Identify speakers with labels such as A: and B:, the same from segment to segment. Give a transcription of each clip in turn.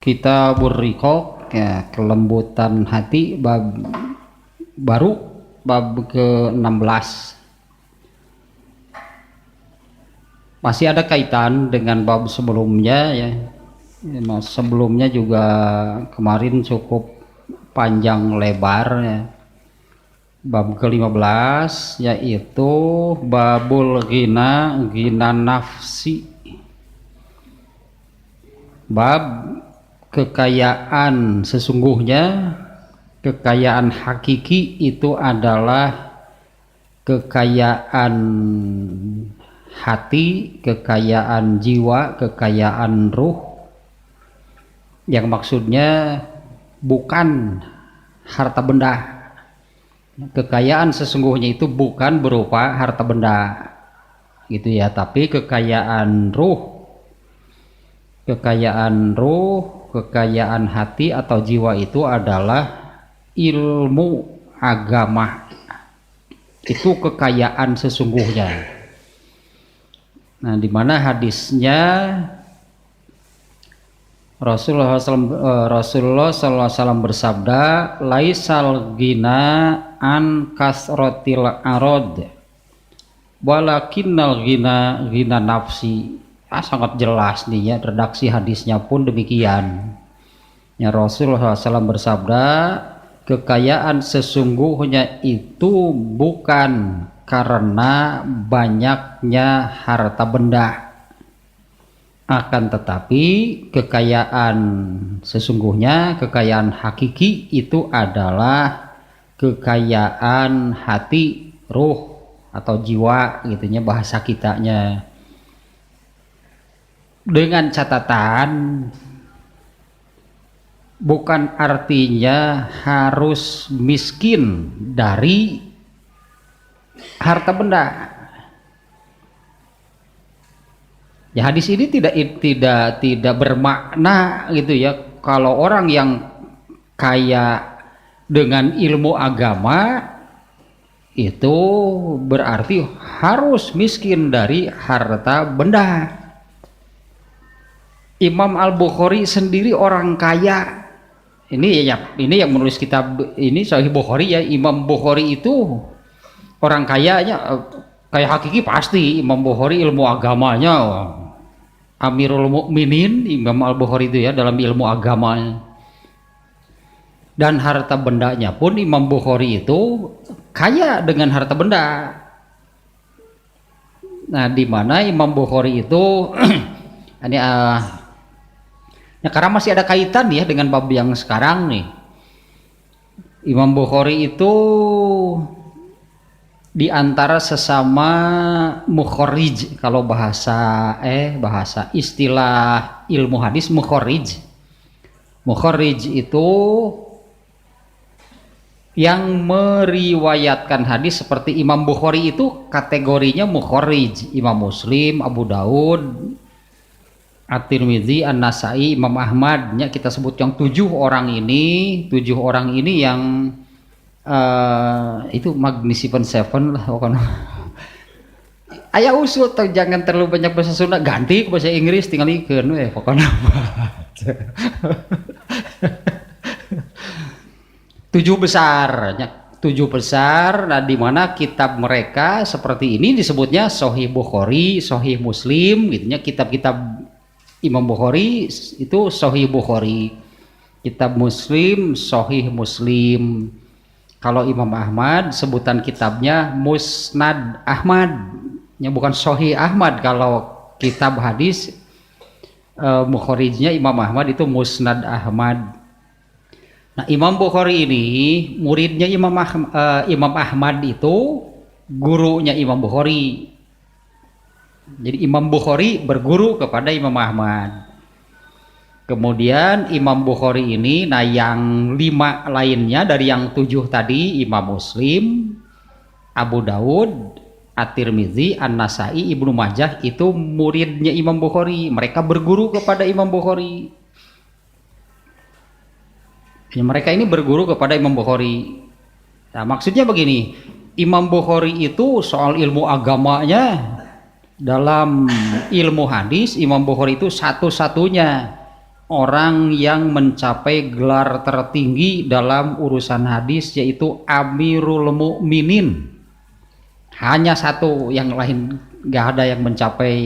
A: Kitabur Riqaq, ya, kelembutan hati, bab baru, bab ke-16. Masih ada kaitan dengan bab sebelumnya ya. Sebelumnya juga kemarin cukup panjang lebar ya. Bab ke-15 yaitu babul ghina, ghina nafsi. Bab kekayaan sesungguhnya, kekayaan hakiki itu adalah kekayaan hati, kekayaan jiwa, kekayaan ruh, yang maksudnya bukan harta benda. Kekayaan sesungguhnya itu bukan berupa harta benda gitu ya, tapi kekayaan ruh, kekayaan hati atau jiwa itu adalah ilmu agama. Itu kekayaan sesungguhnya. Nah, di mana hadisnya Rasulullah SAW bersabda, laisal gina an kasrotil arod, walakinnal gina gina nafsi. Sangat jelas nih ya, redaksi hadisnya pun demikian. Ya, Rasulullah SAW bersabda, kekayaan sesungguhnya itu bukan karena banyaknya harta benda, akan tetapi kekayaan sesungguhnya, kekayaan hakiki itu adalah kekayaan hati, ruh atau jiwa gitunya bahasa kitanya. Dengan catatan bukan artinya harus miskin dari harta benda. Ya, hadis ini tidak bermakna gitu ya, kalau orang yang kaya dengan ilmu agama itu berarti harus miskin dari harta benda. Imam Al-Bukhari sendiri orang kaya. Ini yang menulis kitab ini Sahih Bukhari ya. Imam Bukhari itu orang kayanya, kaya hakiki pasti. Imam Bukhari ilmu agamanya Amirul Mukminin Imam Al-Bukhari itu ya, dalam ilmu agamanya. Dan harta bendanya pun Imam Bukhari itu kaya dengan harta benda. Nah, di mana Imam Bukhari itu ini ya, karena masih ada kaitan ya dengan bab yang sekarang nih. Imam Bukhari itu di antara sesama mukharrij, kalau bahasa istilah ilmu hadis mukharrij. Mukharrij itu yang meriwayatkan hadis seperti Imam Bukhari itu kategorinya mukharrij. Imam Muslim, Abu Daud, At-Tirmidzi, An-Nasai, Imam Ahmad, ya, kita sebut yang 7 orang ini yang itu Magnificent Seven lah pokoknya. Aya usul tuh, jangan terlalu banyak bahasa Sunda, ganti ke bahasa Inggris tinggal ikeun we pokoknya. 7 besar, ya, 7 besar. Nah, di mana kitab mereka seperti ini disebutnya Sahih Bukhari, Sahih Muslim gitunya. Kitab-kitab Imam Bukhari itu Sahih Bukhari, kitab Muslim Sahih Muslim. Kalau Imam Ahmad sebutan kitabnya Musnad Ahmad, ya, bukan Sahih Ahmad. Kalau kitab hadis mukharijnya Imam Ahmad itu Musnad Ahmad. Nah, Imam Bukhari ini muridnya Imam Ahmad itu gurunya Imam Bukhari. Jadi Imam Bukhari berguru kepada Imam Ahmad. Kemudian Imam Bukhari ini, nah yang 5 lainnya dari yang 7 tadi, Imam Muslim, Abu Daud, At-Tirmidzi, An-Nasai, Ibnu Majah, itu muridnya Imam Bukhari. Mereka berguru kepada Imam Bukhari. Ya, mereka ini berguru kepada Imam Bukhari. Nah, maksudnya begini, Imam Bukhari itu soal ilmu agamanya, dalam ilmu hadis Imam Bukhari itu satu-satunya orang yang mencapai gelar tertinggi dalam urusan hadis, yaitu Amirul Mukminin. Hanya satu, yang lain gak ada yang mencapai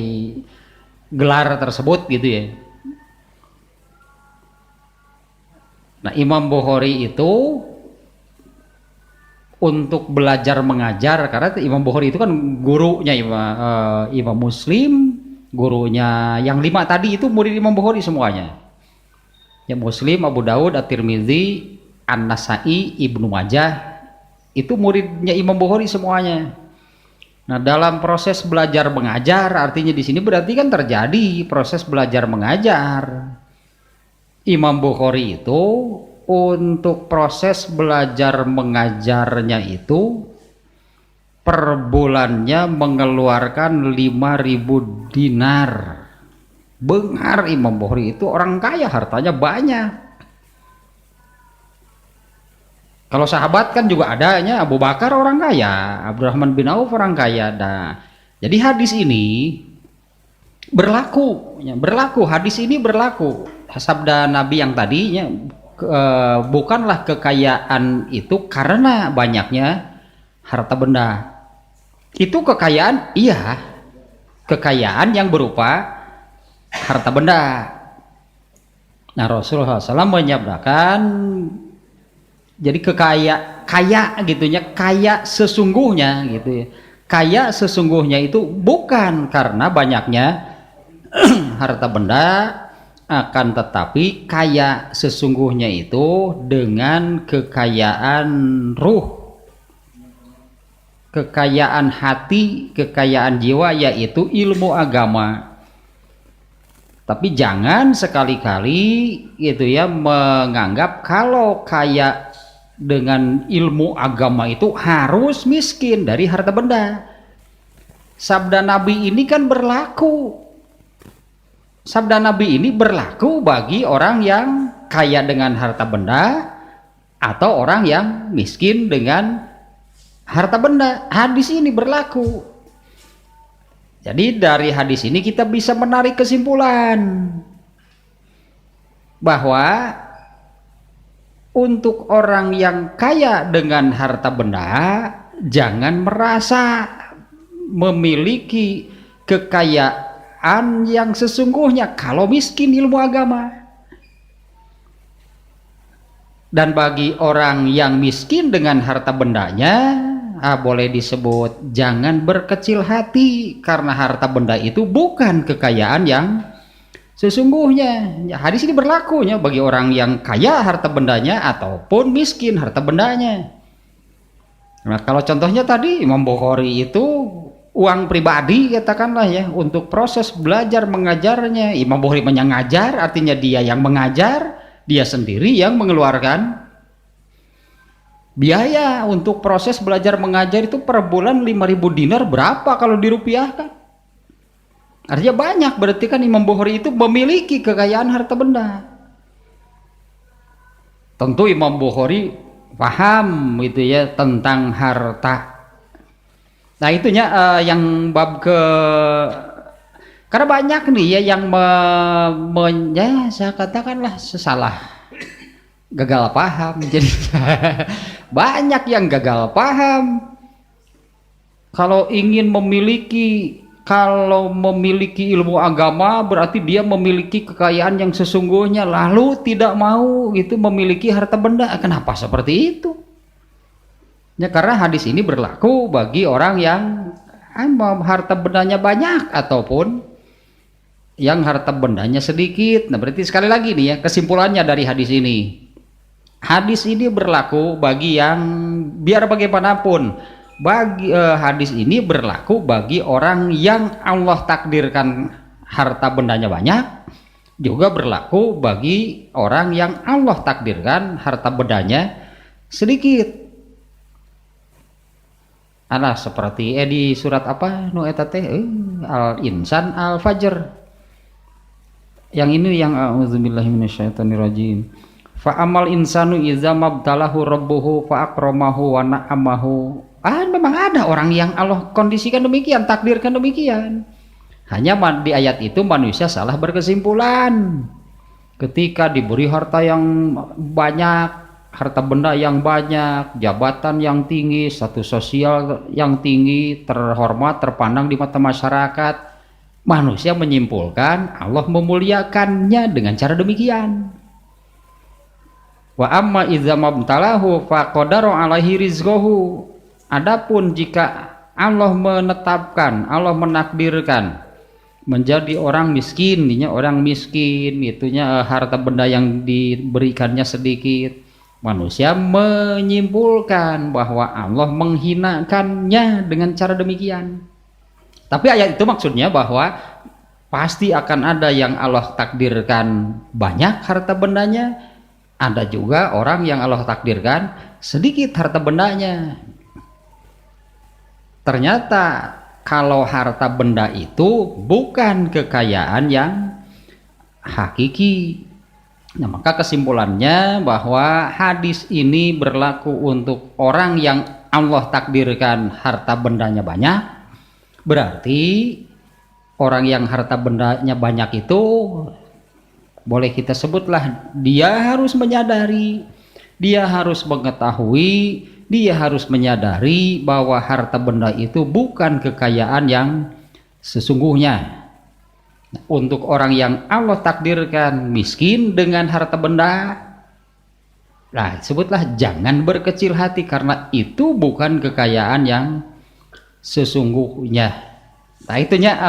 A: gelar tersebut gitu ya. Nah, Imam Bukhari itu untuk belajar mengajar, karena Imam Bukhari itu kan gurunya Imam Muslim, gurunya yang 5 tadi itu murid Imam Bukhari semuanya. Ya, Muslim, Abu Daud, At-Tirmidzi, An-Nasai, Ibnu Majah, itu muridnya Imam Bukhari semuanya. Nah, dalam proses belajar mengajar, artinya di sini berarti kan terjadi proses belajar mengajar. Imam Bukhari itu untuk proses belajar mengajarnya itu per bulannya mengeluarkan 5.000 dinar. Bengar, Imam Bukhari itu orang kaya, hartanya banyak. Kalau sahabat kan juga adanya, Abu Bakar orang kaya, Abdurrahman bin Auf orang kaya. Nah, jadi hadis ini berlaku, hadis ini berlaku. Sabda Nabi yang tadinya, bukanlah kekayaan itu karena banyaknya harta benda. Itu kekayaan, iya, kekayaan yang berupa harta benda. Nah, Rasulullah SAW menyabdakan, jadi kaya gitunya, kaya sesungguhnya gitu ya. Kaya sesungguhnya itu bukan karena banyaknya harta benda, akan tetapi kaya sesungguhnya itu dengan kekayaan ruh, kekayaan hati, kekayaan jiwa, yaitu ilmu agama. Tapi jangan sekali-kali gitu ya menganggap kalau kaya dengan ilmu agama itu harus miskin dari harta benda. Sabda Nabi ini kan berlaku. Sabda Nabi ini berlaku bagi orang yang kaya dengan harta benda atau orang yang miskin dengan harta benda. Hadis ini berlaku. Jadi dari hadis ini kita bisa menarik kesimpulan bahwa untuk orang yang kaya dengan harta benda, jangan merasa memiliki kekayaan yang sesungguhnya kalau miskin ilmu agama. Dan bagi orang yang miskin dengan harta bendanya, boleh disebut jangan berkecil hati, karena harta benda itu bukan kekayaan yang sesungguhnya. Hadis ini berlakunya bagi orang yang kaya harta bendanya ataupun miskin harta bendanya. Nah, kalau contohnya tadi Imam Bukhari itu uang pribadi katakanlah ya untuk proses belajar mengajarnya. Imam Bukhari mengajar, artinya dia yang mengajar, dia sendiri yang mengeluarkan biaya untuk proses belajar mengajar itu per bulan 5.000 dinar. Berapa kalau dirupiahkan? Artinya banyak, berarti kan Imam Bukhari itu memiliki kekayaan harta benda. Tentu Imam Bukhari paham gitu ya tentang harta. Nah, itunya yang bab ke, karena banyak nih ya yang ya saya katakanlah salah, gagal paham. Jadi banyak yang gagal paham. Kalau memiliki ilmu agama berarti dia memiliki kekayaan yang sesungguhnya, lalu tidak mau gitu memiliki harta benda. Kenapa seperti itu? Ya karena hadis ini berlaku bagi orang yang harta bendanya banyak ataupun yang harta bendanya sedikit. Nah, berarti sekali lagi nih ya kesimpulannya dari hadis ini. Hadis ini berlaku bagi yang biar bagaimanapun. Hadis ini berlaku bagi orang yang Allah takdirkan harta bendanya banyak, juga berlaku bagi orang yang Allah takdirkan harta bendanya sedikit. Seperti di surat apa nu eta teh Al-Insan Al-Fajr. Yang ini yang auzubillahi minasyaitonirrajim. Fa amal insanu idza mabtalahu rabbuhu fa akramahu wa na'amahu. Memang ada orang yang Allah kondisikan demikian, takdirkan demikian. Hanya di ayat itu manusia salah berkesimpulan. Ketika diberi harta yang banyak, harta benda yang banyak, jabatan yang tinggi, status sosial yang tinggi, terhormat, terpandang di mata masyarakat, manusia menyimpulkan Allah memuliakannya dengan cara demikian. Wa amma idza mabtalahu faqadara alaihi rizqahu. Adapun jika Allah menetapkan, Allah menakdirkan menjadi orang miskin, orang miskin, itunya harta benda yang diberikannya sedikit, manusia menyimpulkan bahwa Allah menghinakannya dengan cara demikian. Tapi ayat itu maksudnya bahwa pasti akan ada yang Allah takdirkan banyak harta bendanya, ada juga orang yang Allah takdirkan sedikit harta bendanya. Ternyata kalau harta benda itu bukan kekayaan yang hakiki. Nah, maka kesimpulannya bahwa hadis ini berlaku untuk orang yang Allah takdirkan harta bendanya banyak. Berarti orang yang harta bendanya banyak itu boleh kita sebutlah dia harus menyadari, dia harus mengetahui, dia harus menyadari bahwa harta benda itu bukan kekayaan yang sesungguhnya. Untuk orang yang Allah takdirkan miskin dengan harta benda, nah sebutlah jangan berkecil hati karena itu bukan kekayaan yang sesungguhnya. Nah itunya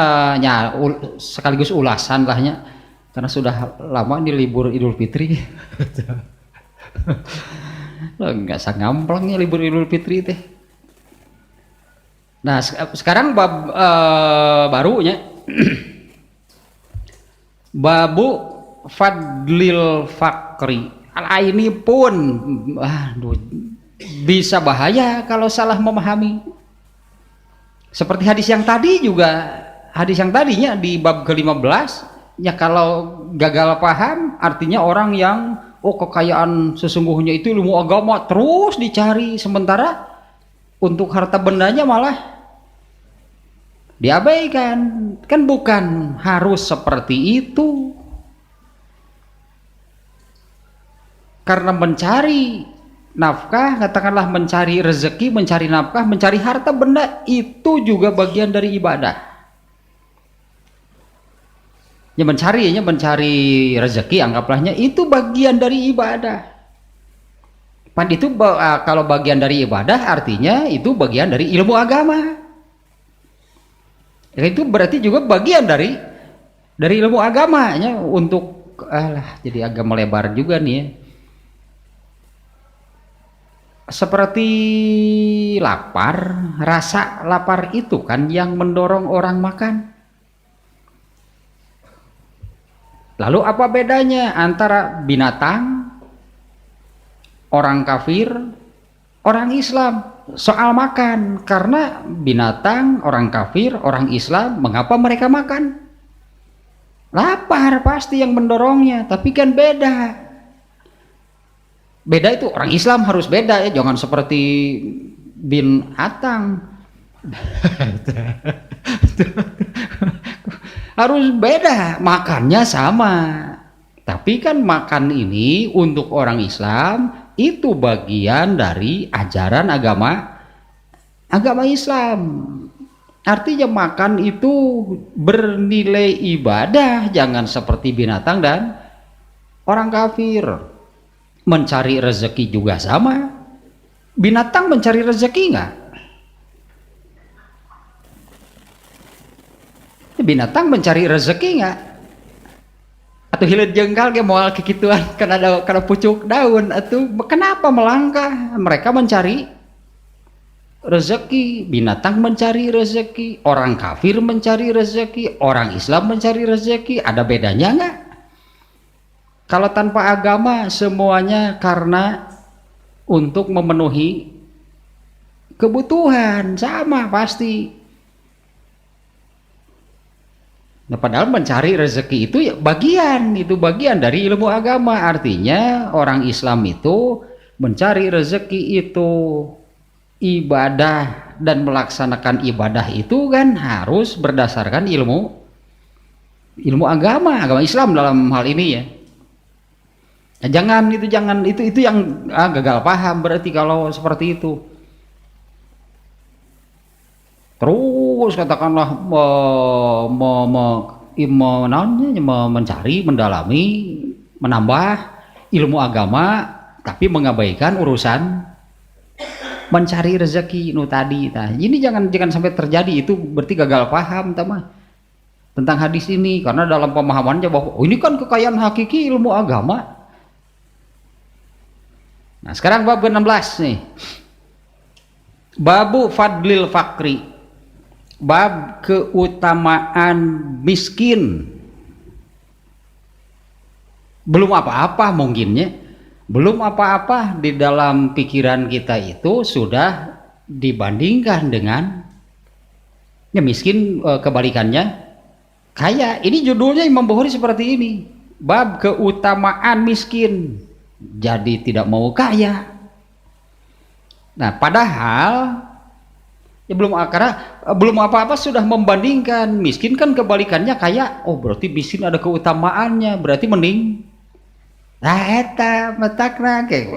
A: sekaligus ulasan lahnya. Karena sudah lama ini libur Idul Fitri. Nggak sangampleng ya libur Idul Fitri teh. Nah sekarang bab barunya babu fadlil fakri. Ini pun bisa bahaya kalau salah memahami. Seperti hadis yang tadi juga, hadis yang tadinya di bab ke-15 ya, kalau gagal paham artinya orang yang kekayaan sesungguhnya itu ilmu agama terus dicari, sementara untuk harta bendanya malah diabaikan. Kan bukan harus seperti itu. Karena mencari nafkah, katakanlah mencari rezeki, mencari nafkah, mencari harta benda itu juga bagian dari ibadah. Ya mencari rezeki, anggaplah itu bagian dari ibadah. Itu kalau bagian dari ibadah artinya itu bagian dari ilmu agama. Itu berarti juga bagian dari ilmu agamanya untuk jadi agak melebar juga nih ya. Seperti lapar, rasa lapar itu kan yang mendorong orang makan. Lalu apa bedanya antara binatang, orang kafir, orang Islam soal makan? Karena binatang, orang kafir, orang Islam, mengapa mereka makan? Lapar pasti yang mendorongnya, tapi kan beda. Beda itu orang Islam harus beda ya, jangan seperti binatang. Harus beda, makannya sama. Tapi kan makan ini untuk orang Islam itu bagian dari ajaran agama Islam. Artinya makan itu bernilai ibadah, jangan seperti binatang dan orang kafir. Mencari rezeki juga sama. Binatang mencari rezeki enggak? Binatang mencari rezeki enggak? Atau hilir jengkal ke moal kekituan karena pucuk daun, atau kenapa melangkah? Mereka mencari rezeki. Binatang mencari rezeki, orang kafir mencari rezeki, orang Islam mencari rezeki. Ada bedanya enggak? Kalau tanpa agama semuanya karena untuk memenuhi kebutuhan sama pasti. Nah, padahal mencari rezeki itu ya bagian dari ilmu agama. Artinya orang Islam itu mencari rezeki itu ibadah, dan melaksanakan ibadah itu kan harus berdasarkan ilmu agama Islam dalam hal ini ya. Ya, jangan itu yang gagal paham berarti kalau seperti itu. Terus katakanlah mencari, mendalami, menambah ilmu agama, tapi mengabaikan urusan mencari rezeki nu tadi. Nah, ini jangan sampai terjadi, itu berarti gagal paham tentang hadis ini, karena dalam pemahamannya bahwa ini kan kekayaan hakiki ilmu agama. Nah, sekarang bab ke-16 nih. Babu fadlil fakri. Bab keutamaan miskin. Belum apa-apa mungkinnya. Belum apa-apa di dalam pikiran kita itu sudah dibandingkan dengan ya miskin, kebalikannya kaya. Ini judulnya Imam Bukhari seperti ini. Bab keutamaan miskin. Jadi tidak mau kaya. Nah, padahal ya belum apa-apa sudah membandingkan. Miskin kan kebalikannya kaya. Oh, berarti miskin ada keutamaannya, berarti mending. Nah, eta metakna kayak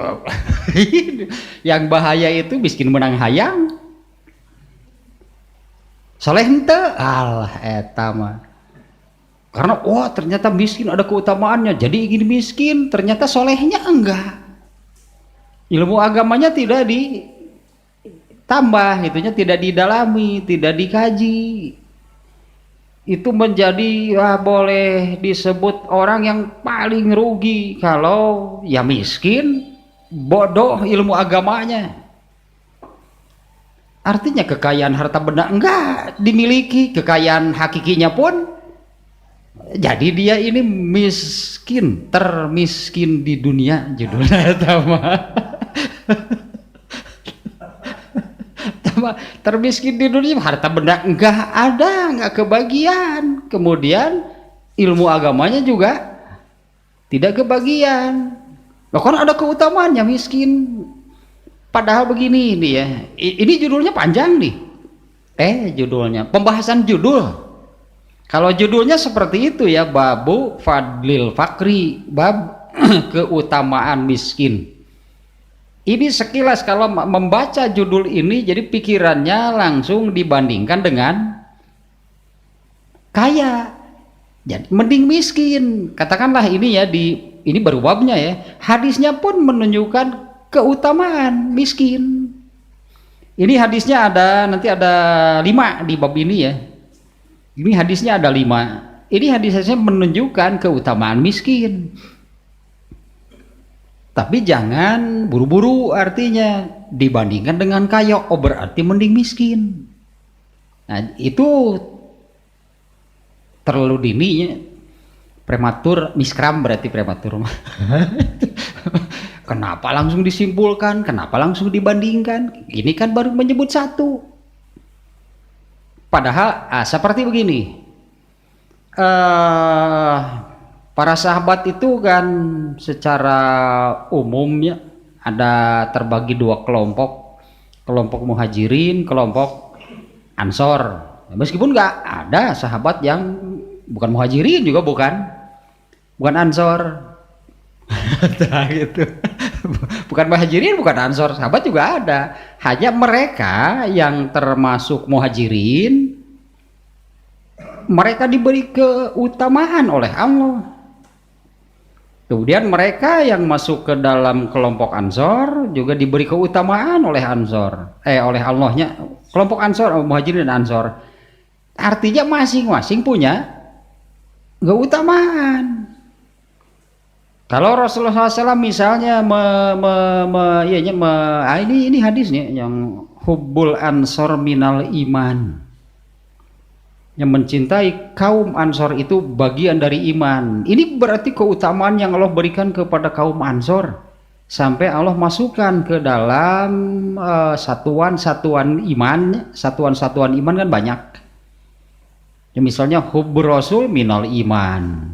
A: yang bahaya itu miskin menang hayang. Soleh henteu, alah eta mah. Karena ternyata miskin ada keutamaannya, jadi ingin miskin, ternyata solehnya enggak. Ilmu agamanya tidak ditambah, itunya tidak didalami, tidak dikaji. Itu menjadi boleh disebut orang yang paling rugi kalau ya miskin, bodoh ilmu agamanya. Artinya kekayaan harta benda enggak dimiliki, kekayaan hakikinya pun jadi dia ini miskin, termiskin di dunia judulnya termiskin di dunia, harta benda enggak ada, enggak kebagian, kemudian ilmu agamanya juga tidak kebagian. Loh, kan ada keutamaannya miskin. Padahal begini nih ya, ini judulnya panjang nih. Judulnya, pembahasan judul. Kalau judulnya seperti itu ya, babu fadlil fakri, bab keutamaan miskin. Ini sekilas kalau membaca judul ini, jadi pikirannya langsung dibandingkan dengan kaya. Jadi mending miskin. Katakanlah ini ya, ini baru babnya ya. Hadisnya pun menunjukkan keutamaan miskin. Ini hadisnya nanti ada 5 di bab ini ya. Ini hadisnya ada 5. Ini hadisnya menunjukkan keutamaan miskin. Tapi jangan buru-buru, artinya dibandingkan dengan kaya, berarti mending miskin. Nah, itu terlalu dini ya. Prematur, miskram berarti prematur. Kenapa langsung disimpulkan? Kenapa langsung dibandingkan? Ini kan baru menyebut satu. Padahal seperti begini, para sahabat itu kan secara umumnya ada terbagi 2 kelompok, kelompok muhajirin, kelompok ansor. Meskipun nggak ada sahabat yang bukan muhajirin juga bukan ansor. Nah, gitu. Bukan muhajirin, bukan ansor, sahabat juga ada. Hanya mereka yang termasuk muhajirin, mereka diberi keutamaan oleh Allah. Kemudian mereka yang masuk ke dalam kelompok ansor juga diberi keutamaan oleh oleh Allahnya. Kelompok ansor, muhajirin dan ansor. Artinya masing-masing punya keutamaan. Kalau Rasulullah SAW misalnya ini hadisnya yang hubbul ansor minal iman, yang mencintai kaum ansor itu bagian dari iman. Ini berarti keutamaan yang Allah berikan kepada kaum ansor sampai Allah masukkan ke dalam satuan-satuan iman. Satuan-satuan iman kan banyak ya, misalnya hubbur rasul minal iman,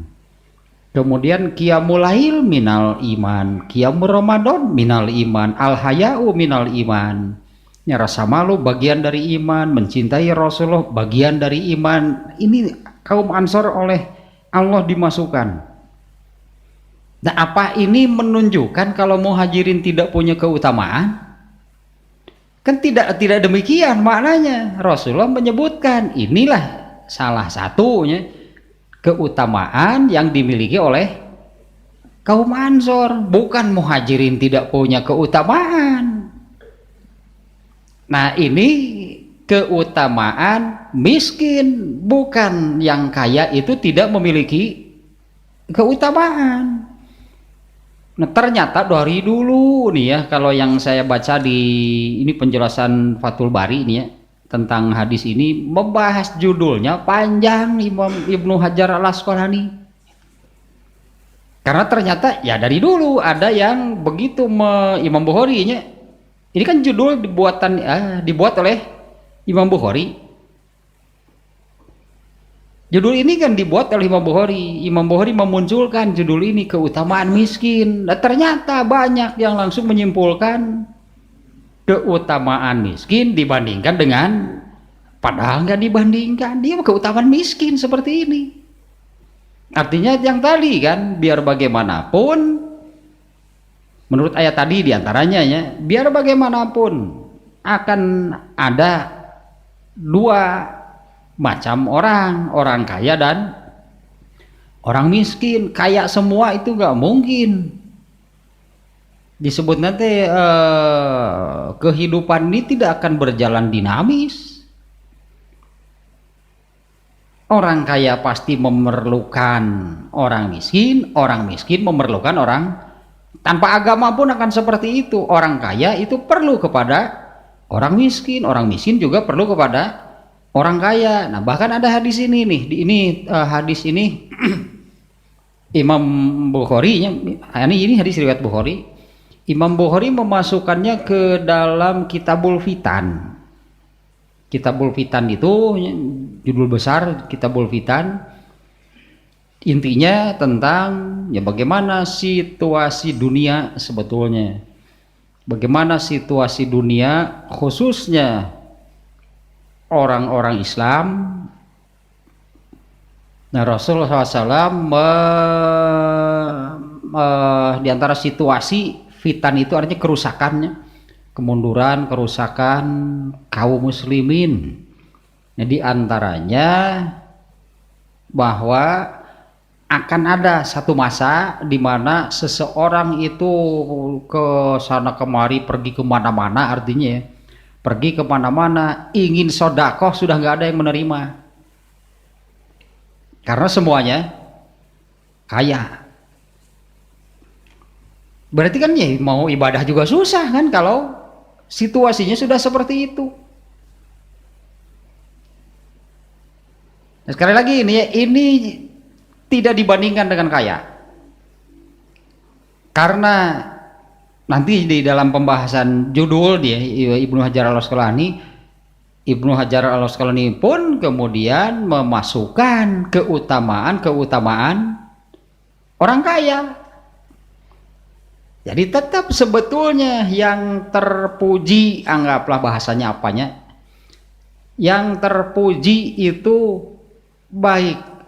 A: kemudian qiyamul lail minal iman, qiyamul ramadan minal iman, al haya'u minal iman. Ya, rasa malu bagian dari iman, mencintai Rasulullah bagian dari iman. Ini kaum ansor oleh Allah dimasukkan. Nah, apa ini menunjukkan kalau muhajirin tidak punya keutamaan? Kan tidak demikian maknanya. Rasulullah menyebutkan inilah salah satunya keutamaan yang dimiliki oleh kaum Ansor, bukan muhajirin tidak punya keutamaan. Nah, ini keutamaan miskin, bukan yang kaya itu tidak memiliki keutamaan. Nah, ternyata dari dulu nih ya, kalau yang saya baca di ini penjelasan Fathul Bari nih ya tentang hadis ini, membahas judulnya panjang Imam Ibnu Hajar Al Asqalani. Karena ternyata ya dari dulu ada yang begitu Imam Bukhari nya. Ini kan judul dibuat oleh Imam Bukhari. Judul ini kan dibuat oleh Imam Bukhari. Imam Bukhari memunculkan judul ini, keutamaan miskin. Nah, ternyata banyak yang langsung menyimpulkan keutamaan miskin dibandingkan dengan, padahal nggak dibandingkan, dia keutamaan miskin seperti ini. Artinya yang tadi kan, biar bagaimanapun, menurut ayat tadi diantaranya ya, biar bagaimanapun akan ada dua macam orang kaya dan orang miskin. Kaya semua itu nggak mungkin. Disebut nanti kehidupan ini tidak akan berjalan dinamis. Orang kaya pasti memerlukan orang miskin memerlukan orang. Tanpa agama pun akan seperti itu. Orang kaya itu perlu kepada orang miskin juga perlu kepada orang kaya. Nah, bahkan ada hadis ini nih, hadis ini Imam Bukhari, ini hadis riwayat Bukhari. Imam Bukhari memasukkannya ke dalam Kitabul Fitan. Kitabul Fitan itu judul besar Kitabul Fitan. Intinya tentang ya bagaimana situasi dunia sebetulnya. Bagaimana situasi dunia khususnya orang-orang Islam. Nah, Rasulullah SAW di antara situasi fitan itu artinya kerusakannya, kemunduran, kerusakan kaum muslimin. Nah, di antaranya bahwa akan ada satu masa di mana seseorang itu ke sana kemari, pergi kemana-mana, artinya ya, pergi kemana-mana ingin sodakoh sudah nggak ada yang menerima karena semuanya kaya. Berarti kan ya mau ibadah juga susah kan kalau situasinya sudah seperti itu. Nah, sekali lagi ini tidak dibandingkan dengan kaya, karena nanti di dalam pembahasan judul dia Ibnu Hajar Al Asqalani pun kemudian memasukkan keutamaan orang kaya. Jadi tetap sebetulnya yang terpuji, anggaplah bahasanya apanya, yang terpuji itu baik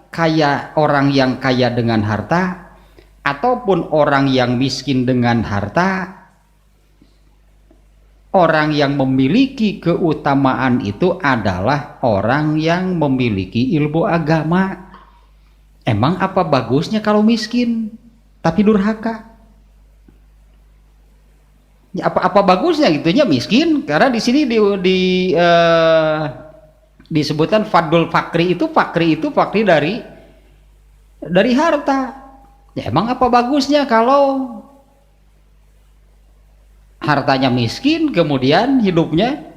A: orang yang kaya dengan harta ataupun orang yang miskin dengan harta. Orang yang memiliki keutamaan itu adalah orang yang memiliki ilmu agama. Emang apa bagusnya kalau miskin tapi durhaka? Ya, apa bagusnya gitunya miskin? Karena di sini disebutkan fadul fakri itu fakri dari harta. Ya, emang apa bagusnya kalau hartanya miskin kemudian hidupnya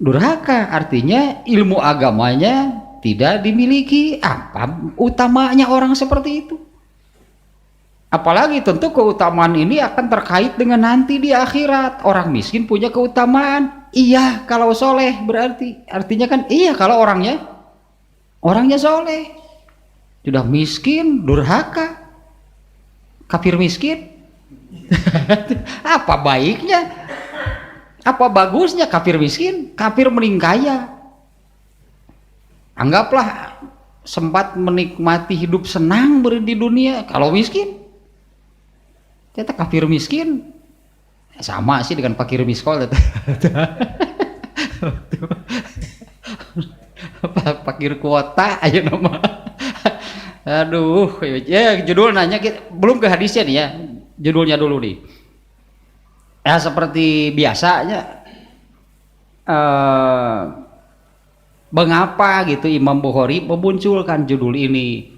A: durhaka, artinya ilmu agamanya tidak dimiliki. Apa utamanya orang seperti itu? Apalagi tentu keutamaan ini akan terkait dengan nanti di akhirat. Orang miskin punya keutamaan, iya kalau soleh, berarti artinya kan iya kalau orangnya soleh. Sudah miskin durhaka, kafir miskin. Apa baiknya, apa bagusnya kafir miskin, kafir mending kaya? Anggaplah sempat menikmati hidup senang di dunia kalau miskin. Kita kafir miskin sama sih dengan fakir miskol. Fakir kuota aja nama. Aduh, ya judul nanya belum ke hadisnya nih ya. Judulnya dulu nih. Ya seperti biasanya mengapa gitu Imam Bukhari memunculkan judul ini?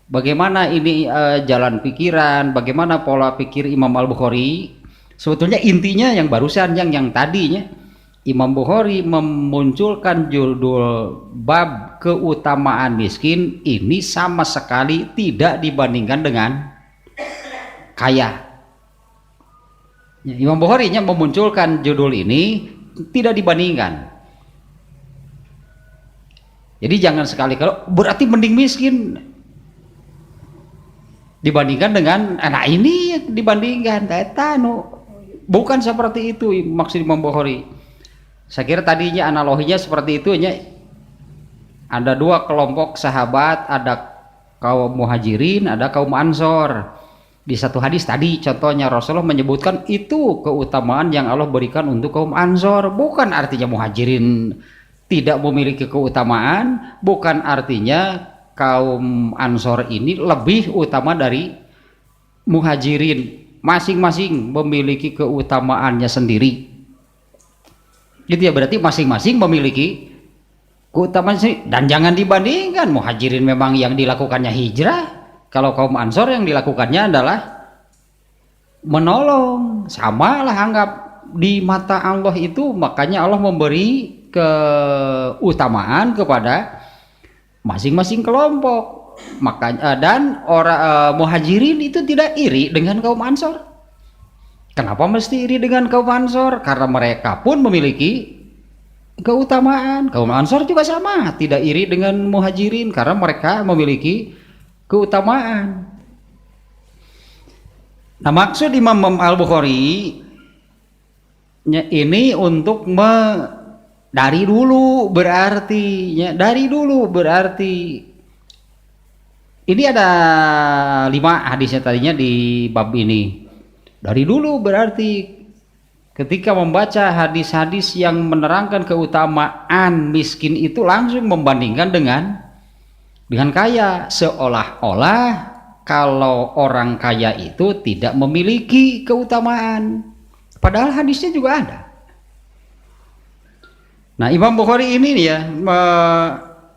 A: Bagaimana ini jalan pikiran, bagaimana pola pikir Imam Al-Bukhari? Sebetulnya intinya yang barusan yang tadinya Imam Bukhari memunculkan judul bab keutamaan miskin ini sama sekali tidak dibandingkan dengan kaya. Imam Bukhari memunculkan judul ini tidak dibandingkan. Jadi jangan sekali-kali berarti mending miskin dibandingkan dengan anak ini dibandingkan bukan seperti itu maksud Imam Bukhari. Saya kira tadinya analoginya seperti itu ada dua kelompok sahabat, ada kaum muhajirin, ada kaum ansor. Di satu hadis tadi contohnya Rasulullah menyebutkan itu keutamaan yang Allah berikan untuk kaum ansor, bukan artinya muhajirin tidak memiliki keutamaan, bukan artinya kaum ansor ini lebih utama dari muhajirin, masing-masing memiliki keutamaannya sendiri gitu ya. Berarti masing-masing memiliki keutamaan sendiri dan jangan dibandingkan. Muhajirin memang yang dilakukannya hijrah, kalau kaum ansor yang dilakukannya adalah menolong. Samalah anggap di mata Allah itu, makanya Allah memberi keutamaan kepada masing-masing kelompok. Makanya dan orang muhajirin itu tidak iri dengan kaum ansor. Kenapa mesti iri dengan kaum ansor? Karena mereka pun memiliki keutamaan. Kaum ansor juga sama, tidak iri dengan muhajirin karena mereka memiliki keutamaan. Nah, maksud Imam Al-Bukhari ini untuk dari dulu berarti ini ada 5 hadisnya tadinya di bab ini. Dari dulu berarti ketika membaca hadis-hadis yang menerangkan keutamaan miskin itu langsung membandingkan dengan kaya, seolah-olah kalau orang kaya itu tidak memiliki keutamaan, padahal hadisnya juga ada. Nah, Imam Bukhari ini ya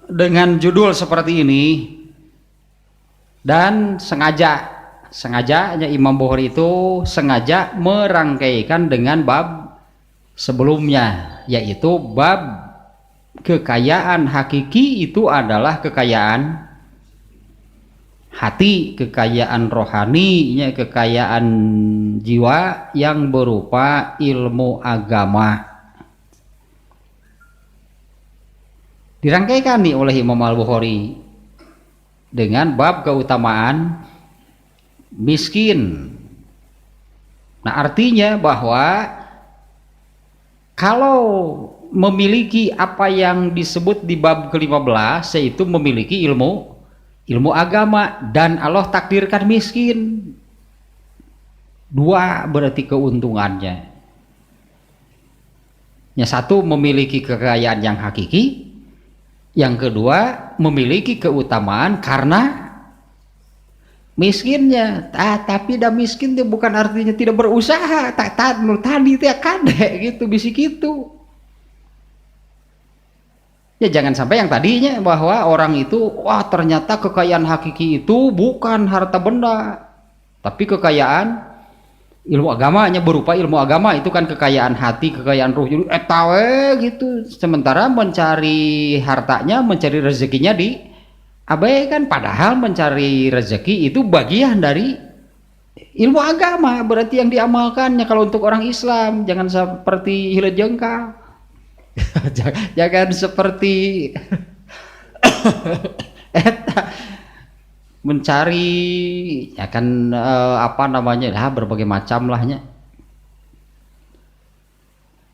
A: dengan judul seperti ini dan sengaja Imam Bukhari itu sengaja merangkaikan dengan bab sebelumnya, yaitu bab kekayaan hakiki itu adalah kekayaan hati, kekayaan rohani, kekayaan jiwa yang berupa ilmu agama. Dirangkaikan nih oleh Imam Al-Bukhari dengan bab keutamaan miskin. Nah, artinya bahwa kalau memiliki apa yang disebut di bab ke-15 yaitu memiliki ilmu agama dan Allah takdirkan miskin, 2 berarti keuntungannya. Yang satu memiliki kekayaan yang hakiki, yang kedua memiliki keutamaan karena miskinnya. Tapi dah miskin itu bukan artinya tidak berusaha. Tadi itu ya kadek gitu, bisik itu. Ya jangan sampai yang tadinya bahwa orang itu wah ternyata kekayaan hakiki itu bukan harta benda, tapi kekayaan ilmu agamanya, berupa ilmu agama. Itu kan kekayaan hati, kekayaan ruh. Jadi etawe gitu. Sementara mencari hartanya, mencari rezekinya diabaikan. Padahal mencari rezeki itu bagian dari ilmu agama, berarti yang diamalkannya. Kalau untuk orang Islam jangan seperti hilet jengkal. Jangan seperti mencari ya kan berbagai macam lahnya.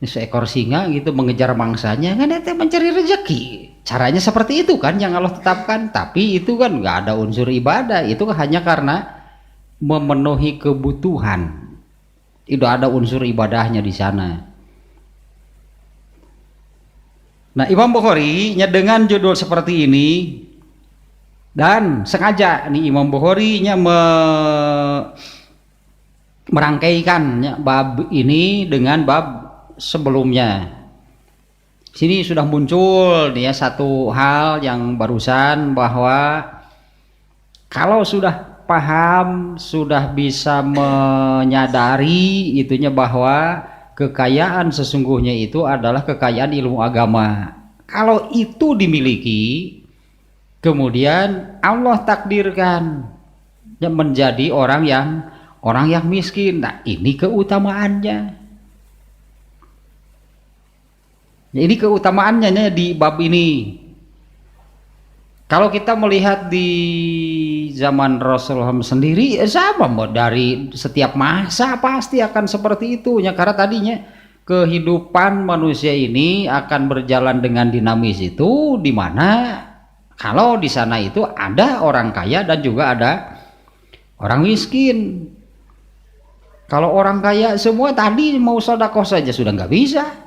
A: Ini seekor singa gitu mengejar mangsanya kan, itu mencari rezeki. Caranya seperti itu kan yang Allah tetapkan. Tapi itu kan nggak ada unsur ibadah, itu hanya karena memenuhi kebutuhan. Itu ada unsur ibadahnya di sana. Nah, Imam Bukhari nya dengan judul seperti ini, dan sengaja nih Imam Bukhari nya merangkaikan bab ini dengan bab sebelumnya. Sini sudah muncul nih ya satu hal yang barusan, bahwa kalau sudah paham, sudah bisa menyadari itunya bahwa kekayaan sesungguhnya itu adalah kekayaan ilmu agama. Kalau itu dimiliki, kemudian Allah takdirkan menjadi orang yang miskin. Nah, ini keutamaannya. Ini keutamaannya di bab ini. Kalau kita melihat di zaman Rasulullah sendiri, sama dari setiap masa pasti akan seperti itu ya, karena tadinya kehidupan manusia ini akan berjalan dengan dinamis itu, di mana kalau di sana itu ada orang kaya dan juga ada orang miskin. Kalau orang kaya semua tadi mau sedekah saja sudah nggak bisa.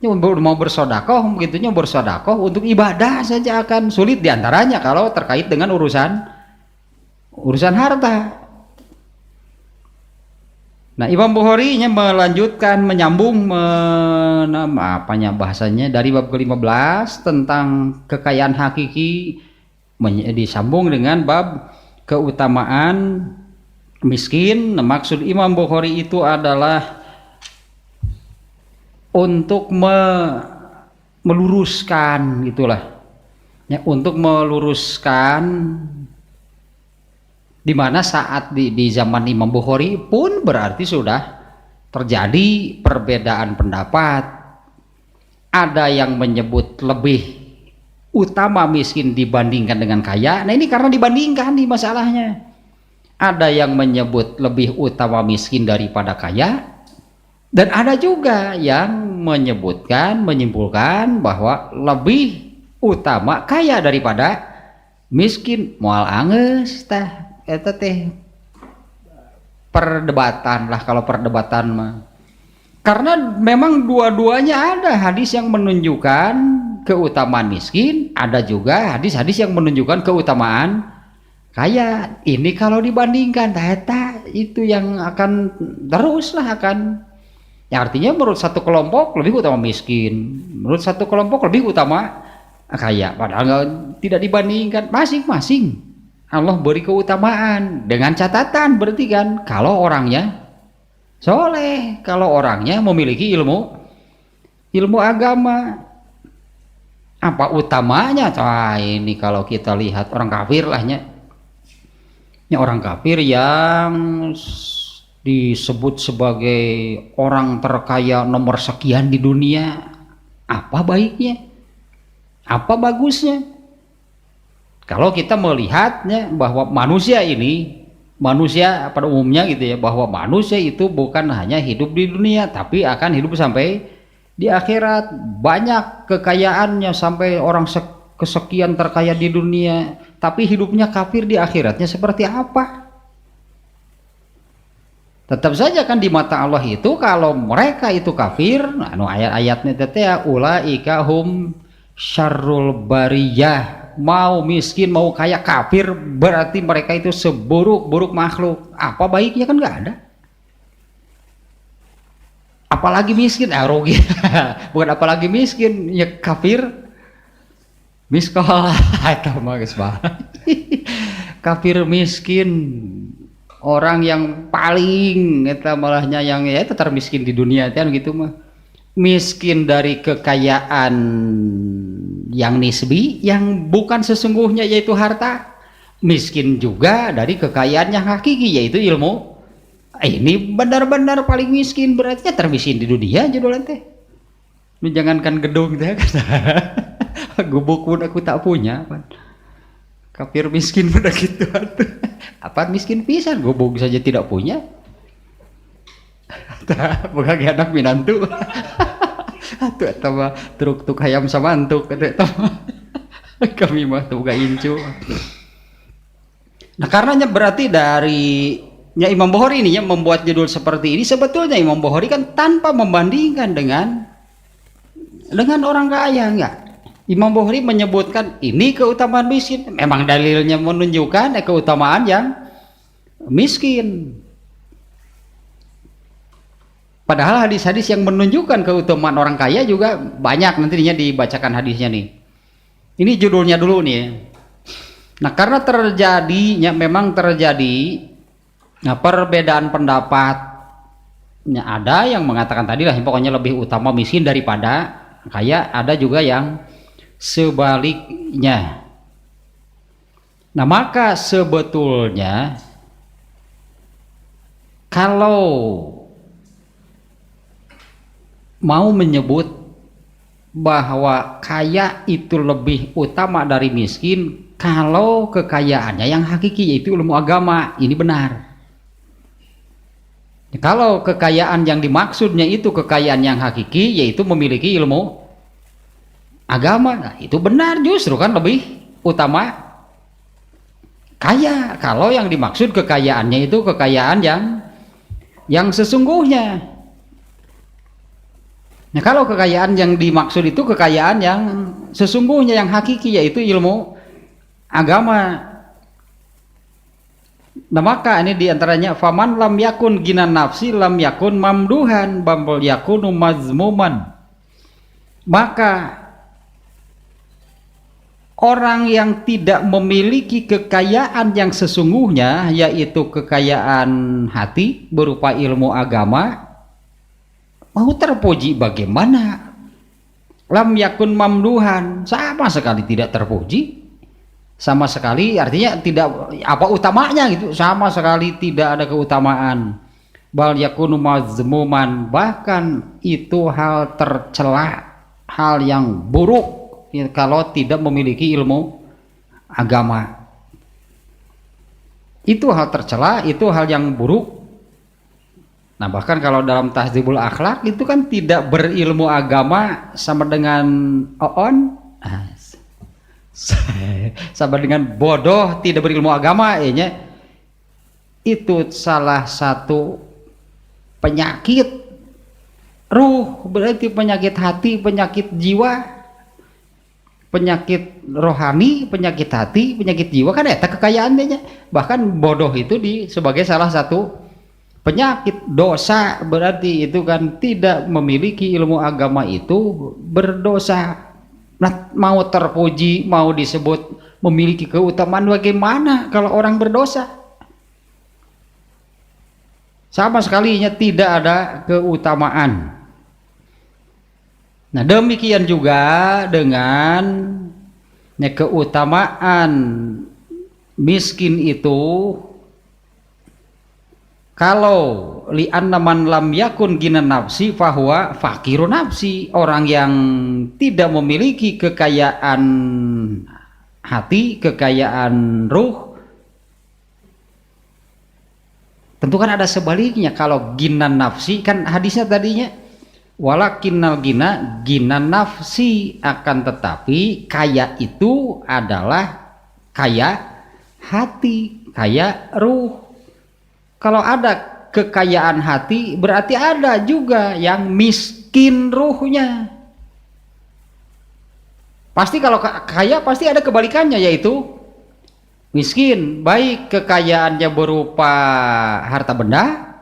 A: Mau bersodakoh, begitunya bersodakoh untuk ibadah saja akan sulit, diantaranya kalau terkait dengan urusan harta. Nah, Imam Bukhari melanjutkan, menyambung bahasanya dari bab ke-15 tentang kekayaan hakiki, disambung dengan bab keutamaan miskin. Maksud Imam Bukhari itu adalah untuk meluruskan gitulah ya, untuk meluruskan di mana saat di zaman Imam Bukhari pun berarti sudah terjadi perbedaan pendapat. Ada yang menyebut lebih utama miskin dibandingkan dengan kaya. Nah, ini karena dibandingkan nih masalahnya. Ada yang menyebut lebih utama miskin daripada kaya, dan ada juga yang menyimpulkan bahwa lebih utama kaya daripada miskin. Moal angeus tah eta teh perdebatan lah, kalau perdebatan mah. Karena memang dua-duanya ada hadis yang menunjukkan keutamaan miskin, ada juga hadis-hadis yang menunjukkan keutamaan kaya. Ini kalau dibandingkan eta itu yang akan teruslah akan, ya artinya menurut satu kelompok lebih utama miskin, menurut satu kelompok lebih utama kaya, padahal tidak dibandingkan. Masing-masing Allah beri keutamaan, dengan catatan berarti kan kalau orangnya soleh, kalau orangnya memiliki ilmu agama. Apa utamanya? Wah, ini kalau kita lihat orang kafir lahnya, orang kafir yang disebut sebagai orang terkaya nomor sekian di dunia, apa baiknya? Apa bagusnya? Kalau kita melihatnya bahwa manusia pada umumnya gitu ya, bahwa manusia itu bukan hanya hidup di dunia, tapi akan hidup sampai di akhirat. Banyak kekayaannya sampai orang kesekian terkaya di dunia, tapi hidupnya kafir di akhiratnya seperti apa? Tetap saja kan di mata Allah itu kalau mereka itu kafir, ayat-ayatnya teteh ulaika hum syarrul bariyah, mau miskin mau kaya kafir berarti mereka itu seburuk-buruk makhluk. Apa baiknya? Kan nggak ada. Apalagi miskin, rugi. Bukan apalagi miskin, ya kafir miskol atau mages banget. Kafir miskin, orang yang paling eta malahnya yang ya itu termiskin di dunia kan gitu mah. Miskin dari kekayaan yang nisbi, yang bukan sesungguhnya yaitu harta. Miskin juga dari kekayaan yang hakiki yaitu ilmu. Ini benar-benar paling miskin, berarti termiskin di dunia judulnya teh. Jangankan gedung teh, gubuk pun aku tak punya. Kafir miskin pada gitu. Apa miskin pisan, gubuk saja tidak punya. Bukan anak minantu. Atuh eta mah truk hayam samantuk eta mah. Kami mah tuh gak incu. Nah karenanya berarti dari Imam Bukhari ini yang membuat judul seperti ini, sebetulnya Imam Bukhari kan tanpa membandingkan dengan orang kaya, enggak. Imam Bukhari menyebutkan ini keutamaan miskin, memang dalilnya menunjukkan keutamaan yang miskin. Padahal hadis-hadis yang menunjukkan keutamaan orang kaya juga banyak, nantinya dibacakan hadisnya nih. Ini judulnya dulu nih. Nah, karena memang terjadi perbedaan pendapatnya, ada yang mengatakan tadi lah pokoknya lebih utama miskin daripada kaya, ada juga yang sebaliknya. Nah, maka sebetulnya kalau mau menyebut bahwa kaya itu lebih utama dari miskin, kalau kekayaannya yang hakiki yaitu ilmu agama, ini benar. Kalau kekayaan yang dimaksudnya itu kekayaan yang hakiki yaitu memiliki ilmu agama, nah itu benar, justru kan lebih utama kaya. Kalau yang dimaksud kekayaannya itu kekayaan yang sesungguhnya. Nah, kalau kekayaan yang dimaksud itu kekayaan yang sesungguhnya, yang hakiki, yaitu ilmu agama. Nah, maka ini diantaranya faman lam yakun ginan nafsi lam yakun mamduhan bambal yakunu mazmuman. Maka orang yang tidak memiliki kekayaan yang sesungguhnya, yaitu kekayaan hati berupa ilmu agama, mau terpuji bagaimana? Lam yakun mamduhan, sama sekali tidak terpuji, sama sekali artinya tidak apa utamanya gitu, sama sekali tidak ada keutamaan. Bal yakunu mazmuman, bahkan itu hal tercela, hal yang buruk ya, kalau tidak memiliki ilmu agama. Itu hal tercela, itu hal yang buruk. Nah, bahkan kalau dalam Tahdzibul Akhlak itu kan tidak berilmu agama sama dengan sama dengan bodoh, tidak berilmu agama, itu salah satu penyakit ruh, berarti penyakit hati, penyakit jiwa, penyakit rohani, penyakit hati, penyakit jiwa kan eta kekayaannya. Bahkan bodoh itu sebagai salah satu penyakit dosa, berarti itu kan tidak memiliki ilmu agama itu berdosa. Nah, mau terpuji, mau disebut memiliki keutamaan, bagaimana kalau orang berdosa? Sama sekalinya tidak ada keutamaan. Nah, demikian juga dengan keutamaan miskin itu. Kalau li'anna man lam yakun ginan nafsi fahuwa fakirun nafsi, orang yang tidak memiliki kekayaan hati, kekayaan ruh, tentu kan ada sebaliknya. Kalau ginan nafsi, kan hadisnya tadinya walakinnal ginan nafsi, akan tetapi kaya itu adalah kaya hati, kaya ruh. Kalau ada kekayaan hati, berarti ada juga yang miskin ruhnya. Pasti kalau kaya pasti ada kebalikannya, yaitu miskin. Baik kekayaannya berupa harta benda,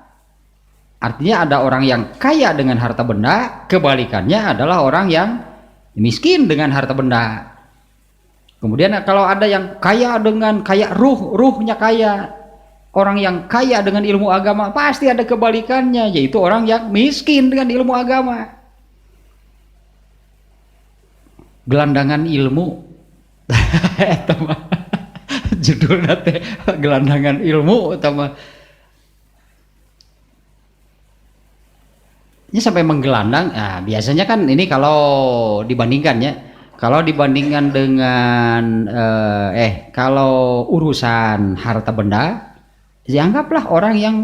A: artinya ada orang yang kaya dengan harta benda, kebalikannya adalah orang yang miskin dengan harta benda. Kemudian kalau ada yang kaya dengan kaya ruhnya kaya, orang yang kaya dengan ilmu agama, pasti ada kebalikannya, yaitu orang yang miskin dengan ilmu agama. Gelandangan ilmu. Judulnya teh gelandangan ilmu utama. Ini sampai menggelandang. Nah, biasanya kan ini kalau dibandingkan ya, kalau dibandingkan dengan kalau urusan harta benda, dianggaplah orang yang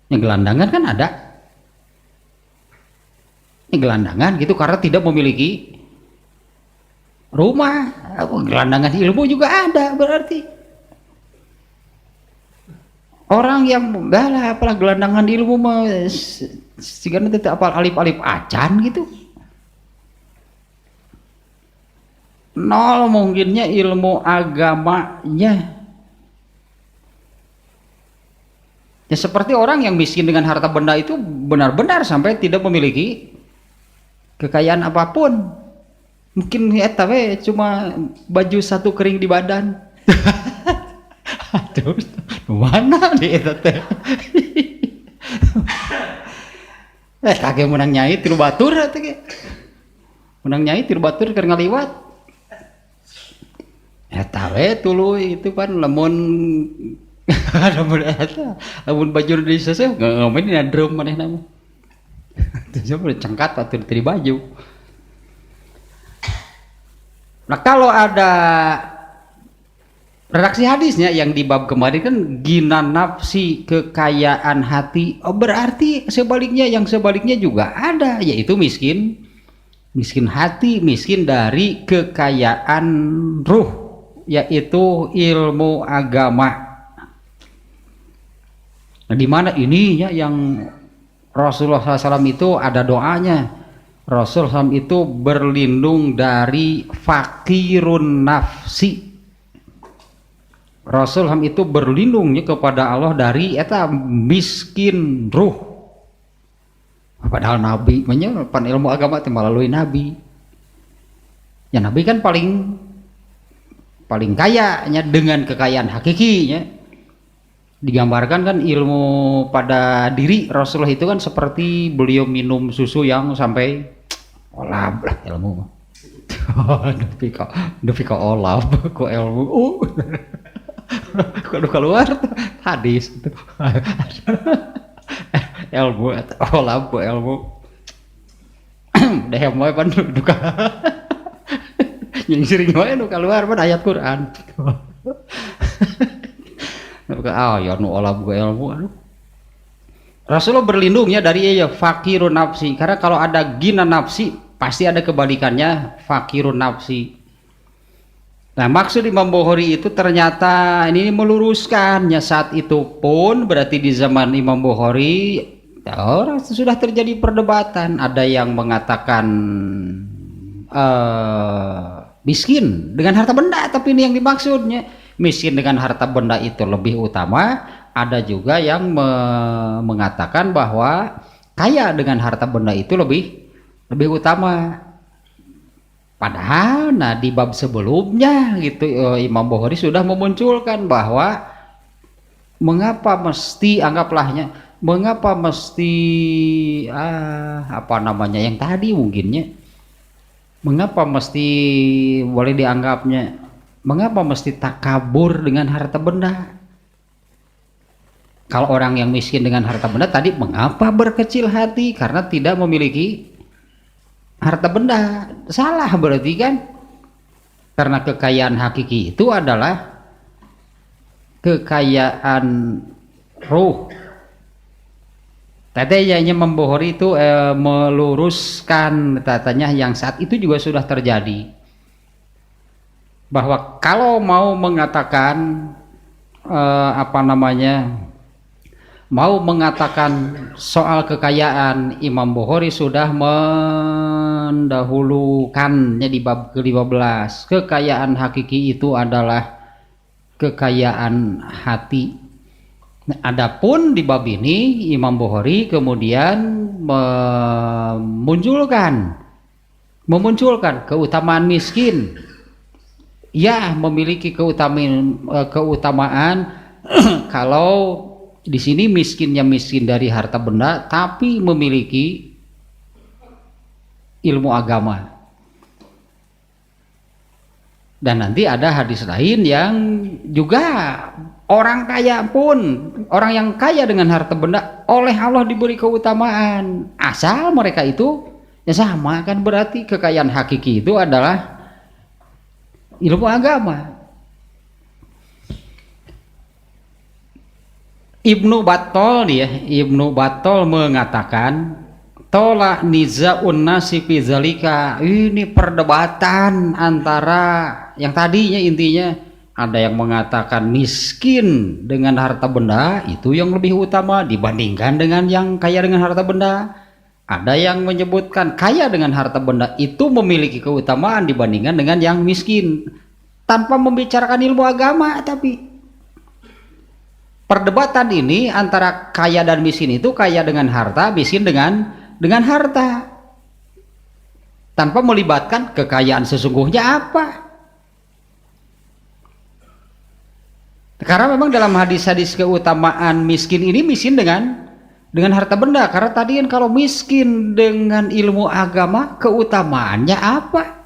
A: gelandangan kan ada. Ini gelandangan gitu karena tidak memiliki rumah. Gelandangan ilmu juga ada berarti. Orang yang lah apalah gelandangan ilmu mah sigana teh apal alif-alif acan gitu. Nol mungkinnya ilmu agamanya. Ya seperti orang yang miskin dengan harta benda itu benar-benar sampai tidak memiliki kekayaan apapun. Mungkin eta we cuma baju satu kering di badan. Aduh, mana di eta teh? Kage menang nyai tilu batur eta ge. Menang nyai tilu batur keur ngaliwat. Eta we tuluy itu kan lamun lamun baju di sese ngamen dina drum manehna mah. Terus cengkat batur di baju. Nah kalau ada redaksi hadisnya yang di bab kemarin kan gina nafsi kekayaan hati, berarti sebaliknya yang sebaliknya juga ada, yaitu miskin hati, miskin dari kekayaan ruh, yaitu ilmu agama. Nah di mana ininya yang Rasulullah SAW itu ada doanya. Rasul SAW itu berlindung dari fakirun nafsi. Rasul SAW itu berlindungnya kepada Allah dari eta miskin ruh. Padahal Nabi pan ilmu agama itu melalui Nabi. Ya Nabi kan paling kayanya dengan kekayaan hakikinya. Digambarkan kan ilmu pada diri Rasulullah itu kan seperti beliau minum susu yang sampai olab lah ilmu. Dupi ka olab ku ilmu. Kalau keluar hadis itu. Ilmu olab ku ilmu. Dehem wae pan duka. Yang sering wae nu keluar pan ayat Quran. Ya nu olab ku ilmu. Rasulullah berlindungnya dari fakirun nafsi, karena kalau ada gina nafsi pasti ada kebalikannya fakirun nafsi. Nah maksud Imam Bukhari itu ternyata ini meluruskannya saat itu pun berarti di zaman Imam Bukhari sudah terjadi perdebatan. Ada yang mengatakan miskin dengan harta benda, tapi ini yang dimaksudnya miskin dengan harta benda itu lebih utama. Ada juga yang mengatakan bahwa kaya dengan harta benda itu lebih utama. Padahal nah di bab sebelumnya gitu Imam Bukhari sudah memunculkan bahwa mengapa mesti apa namanya yang tadi mungkinnya mengapa mesti boleh dianggapnya mengapa mesti takabur dengan harta benda. Kalau orang yang miskin dengan harta benda tadi mengapa berkecil hati karena tidak memiliki harta benda. Salah berarti kan, karena kekayaan hakiki itu adalah kekayaan ruh. Tadi Imam Bukhari itu meluruskan katanya yang saat itu juga sudah terjadi, bahwa kalau mau mengatakan mau mengatakan soal kekayaan, Imam Bukhari sudah mendahulukannya di bab ke-15. Kekayaan hakiki itu adalah kekayaan hati. Nah, adapun di bab ini Imam Bukhari kemudian memunculkan keutamaan miskin. Ya, memiliki keutamaan kalau di sini miskinnya miskin dari harta benda tapi memiliki ilmu agama. Dan nanti ada hadis lain yang juga orang yang kaya dengan harta benda oleh Allah diberi keutamaan, asal mereka itu ya sama kan, berarti kekayaan hakiki itu adalah ilmu agama. Ibnu Battal mengatakan tolak nizaun nasi fi zalika, ini perdebatan antara yang tadinya intinya Ada yang mengatakan miskin dengan harta benda itu yang lebih utama dibandingkan dengan yang kaya dengan harta benda. Ada yang menyebutkan kaya dengan harta benda itu memiliki keutamaan dibandingkan dengan yang miskin, tanpa membicarakan ilmu agama. Tapi perdebatan ini antara kaya dan miskin itu kaya dengan harta, miskin dengan harta, tanpa melibatkan kekayaan sesungguhnya apa. Karena memang dalam hadis-hadis keutamaan miskin ini miskin dengan harta benda. Karena tadi kan kalau miskin dengan ilmu agama keutamaannya apa?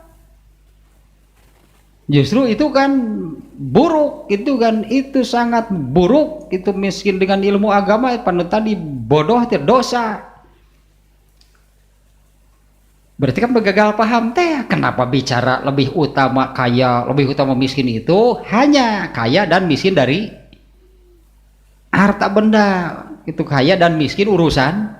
A: Justru itu kan buruk, itu sangat buruk. Itu miskin dengan ilmu agama tadi bodoh, dosa. Berarti kan gagal paham teh, kenapa bicara lebih utama kaya, lebih utama miskin itu hanya kaya dan miskin dari harta benda. Itu kaya dan miskin urusan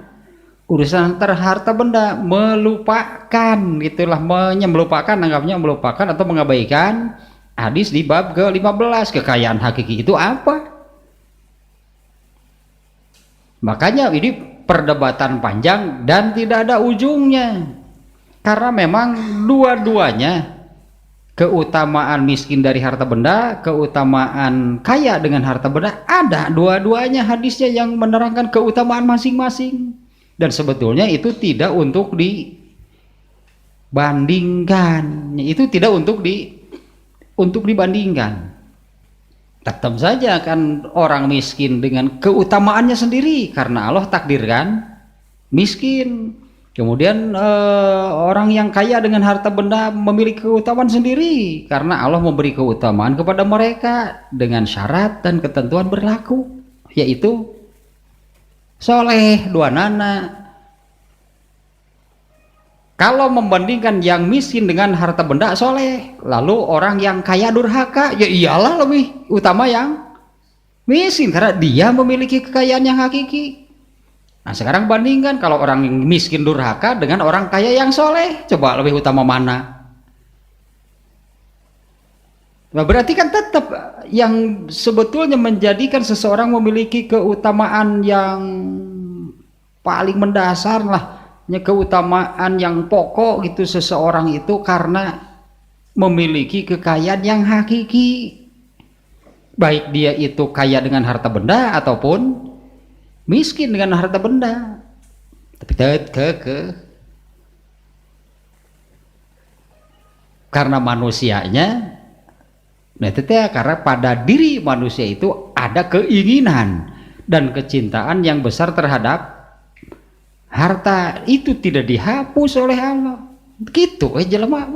A: harta benda, melupakan gitulah, melupakan, anggapnya melupakan atau mengabaikan hadis di bab ke-15, kekayaan hakiki itu apa. Makanya ini perdebatan panjang dan tidak ada ujungnya. Karena memang dua-duanya, keutamaan miskin dari harta benda, keutamaan kaya dengan harta benda, ada dua-duanya hadisnya yang menerangkan keutamaan masing-masing. Dan sebetulnya itu tidak untuk dibandingkan, itu tidak untuk dibandingkan. Tetap saja kan orang miskin dengan keutamaannya sendiri karena Allah takdirkan miskin. Kemudian orang yang kaya dengan harta benda memiliki keutamaan sendiri karena Allah memberi keutamaan kepada mereka dengan syarat dan ketentuan berlaku, yaitu soleh dua nana. Kalau membandingkan yang miskin dengan harta benda soleh, lalu orang yang kaya durhaka, ya iyalah lebih utama yang miskin karena dia memiliki kekayaan yang hakiki. Nah sekarang bandingkan kalau orang yang miskin durhaka dengan orang kaya yang soleh, coba lebih utama mana? Nah, berarti kan tetap yang sebetulnya menjadikan seseorang memiliki keutamaan yang paling mendasar lah, keutamaan yang pokok gitu seseorang itu karena memiliki kekayaan yang hakiki, baik dia itu kaya dengan harta benda ataupun miskin dengan harta benda. Tapi karena manusianya, nah itu karena pada diri manusia itu ada keinginan dan kecintaan yang besar terhadap harta, itu tidak dihapus oleh Allah. Gitu jelema.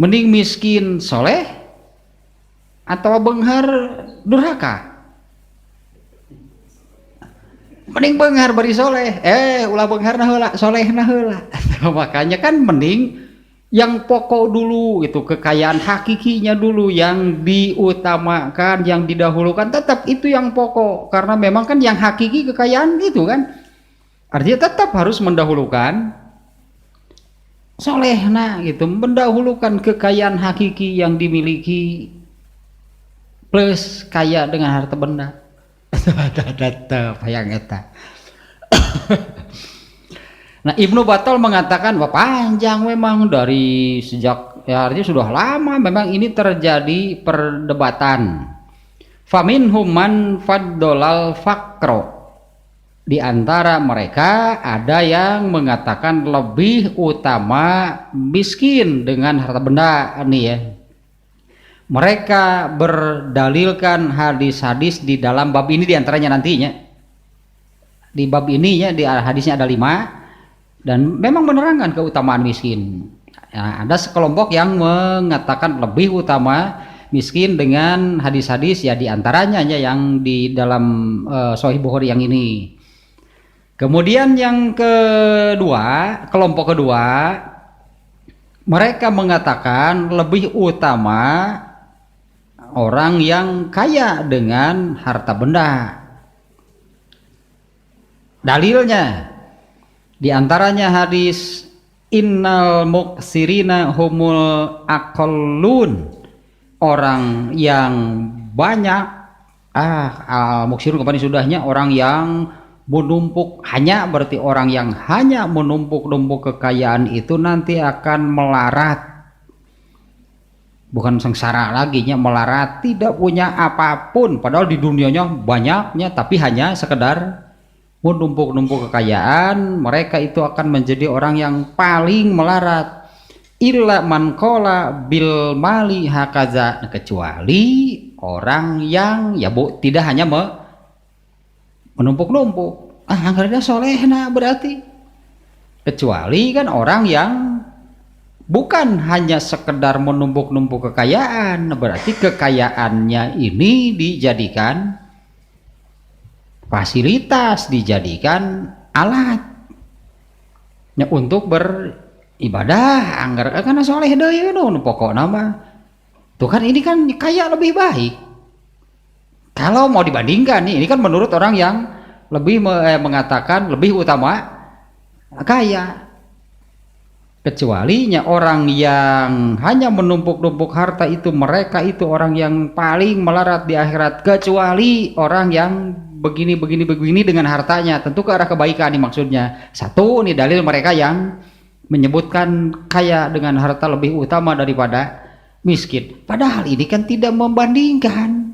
A: Mending miskin soleh atau benghar durhaka? Mending benghar bari soleh, ulah benghar nah heula, soleh nah heula. Makanya kan mending yang pokok dulu, itu kekayaan hakikinya dulu yang diutamakan, yang didahulukan, tetap itu yang pokok. Karena memang kan yang hakiki kekayaan gitu kan, artinya tetap harus mendahulukan soleh nah gitu, mendahulukan kekayaan hakiki yang dimiliki plus kaya dengan harta benda. Yang eta. Nah Ibnu Battal mengatakan, wah panjang memang dari sejak ya artinya sudah lama memang ini terjadi perdebatan. Faminhum man faddalal faqra. Di antara mereka ada yang mengatakan lebih utama miskin dengan harta benda nih ya. Mereka berdalilkan hadis-hadis di dalam bab ini, diantaranya nantinya di bab ini ya, di hadisnya ada 5 dan memang menerangkan keutamaan miskin. Nah, ada sekelompok yang mengatakan lebih utama miskin dengan hadis-hadis ya, diantaranya ya yang di dalam Sahih Bukhari yang ini. Kemudian yang kedua, kelompok kedua, mereka mengatakan lebih utama orang yang kaya dengan harta benda. Dalilnya diantaranya hadis innal muksirina humul aqallun, orang yang banyak al muksirun kemarin sudahnya, orang yang menumpuk, hanya berarti orang yang hanya menumpuk-numpuk kekayaan itu nanti akan melarat, bukan sengsara lagi nya, melarat, tidak punya apapun padahal di dunianya banyaknya, tapi hanya sekedar menumpuk-numpuk kekayaan. Mereka itu akan menjadi orang yang paling melarat. Illa man qala bil mali hakaza, kecuali orang yang ya bu tidak hanya menumpuk-numpuk, anggarnya solehna berarti, kecuali kan orang yang bukan hanya sekedar menumpuk-numpuk kekayaan, berarti kekayaannya ini dijadikan fasilitas, dijadikan alat ya untuk beribadah, anggar karena soleh deui nu pokokna mah. Tuh kan ini kan kaya lebih baik. Kalau mau dibandingkan nih, ini kan menurut orang yang lebih mengatakan lebih utama kaya. Kecualinya orang yang hanya menumpuk-numpuk harta itu, mereka itu orang yang paling melarat di akhirat, kecuali orang yang begini dengan hartanya, tentu ke arah kebaikan nih maksudnya. Satu nih dalil mereka yang menyebutkan kaya dengan harta lebih utama daripada miskin. Padahal ini kan tidak membandingkan.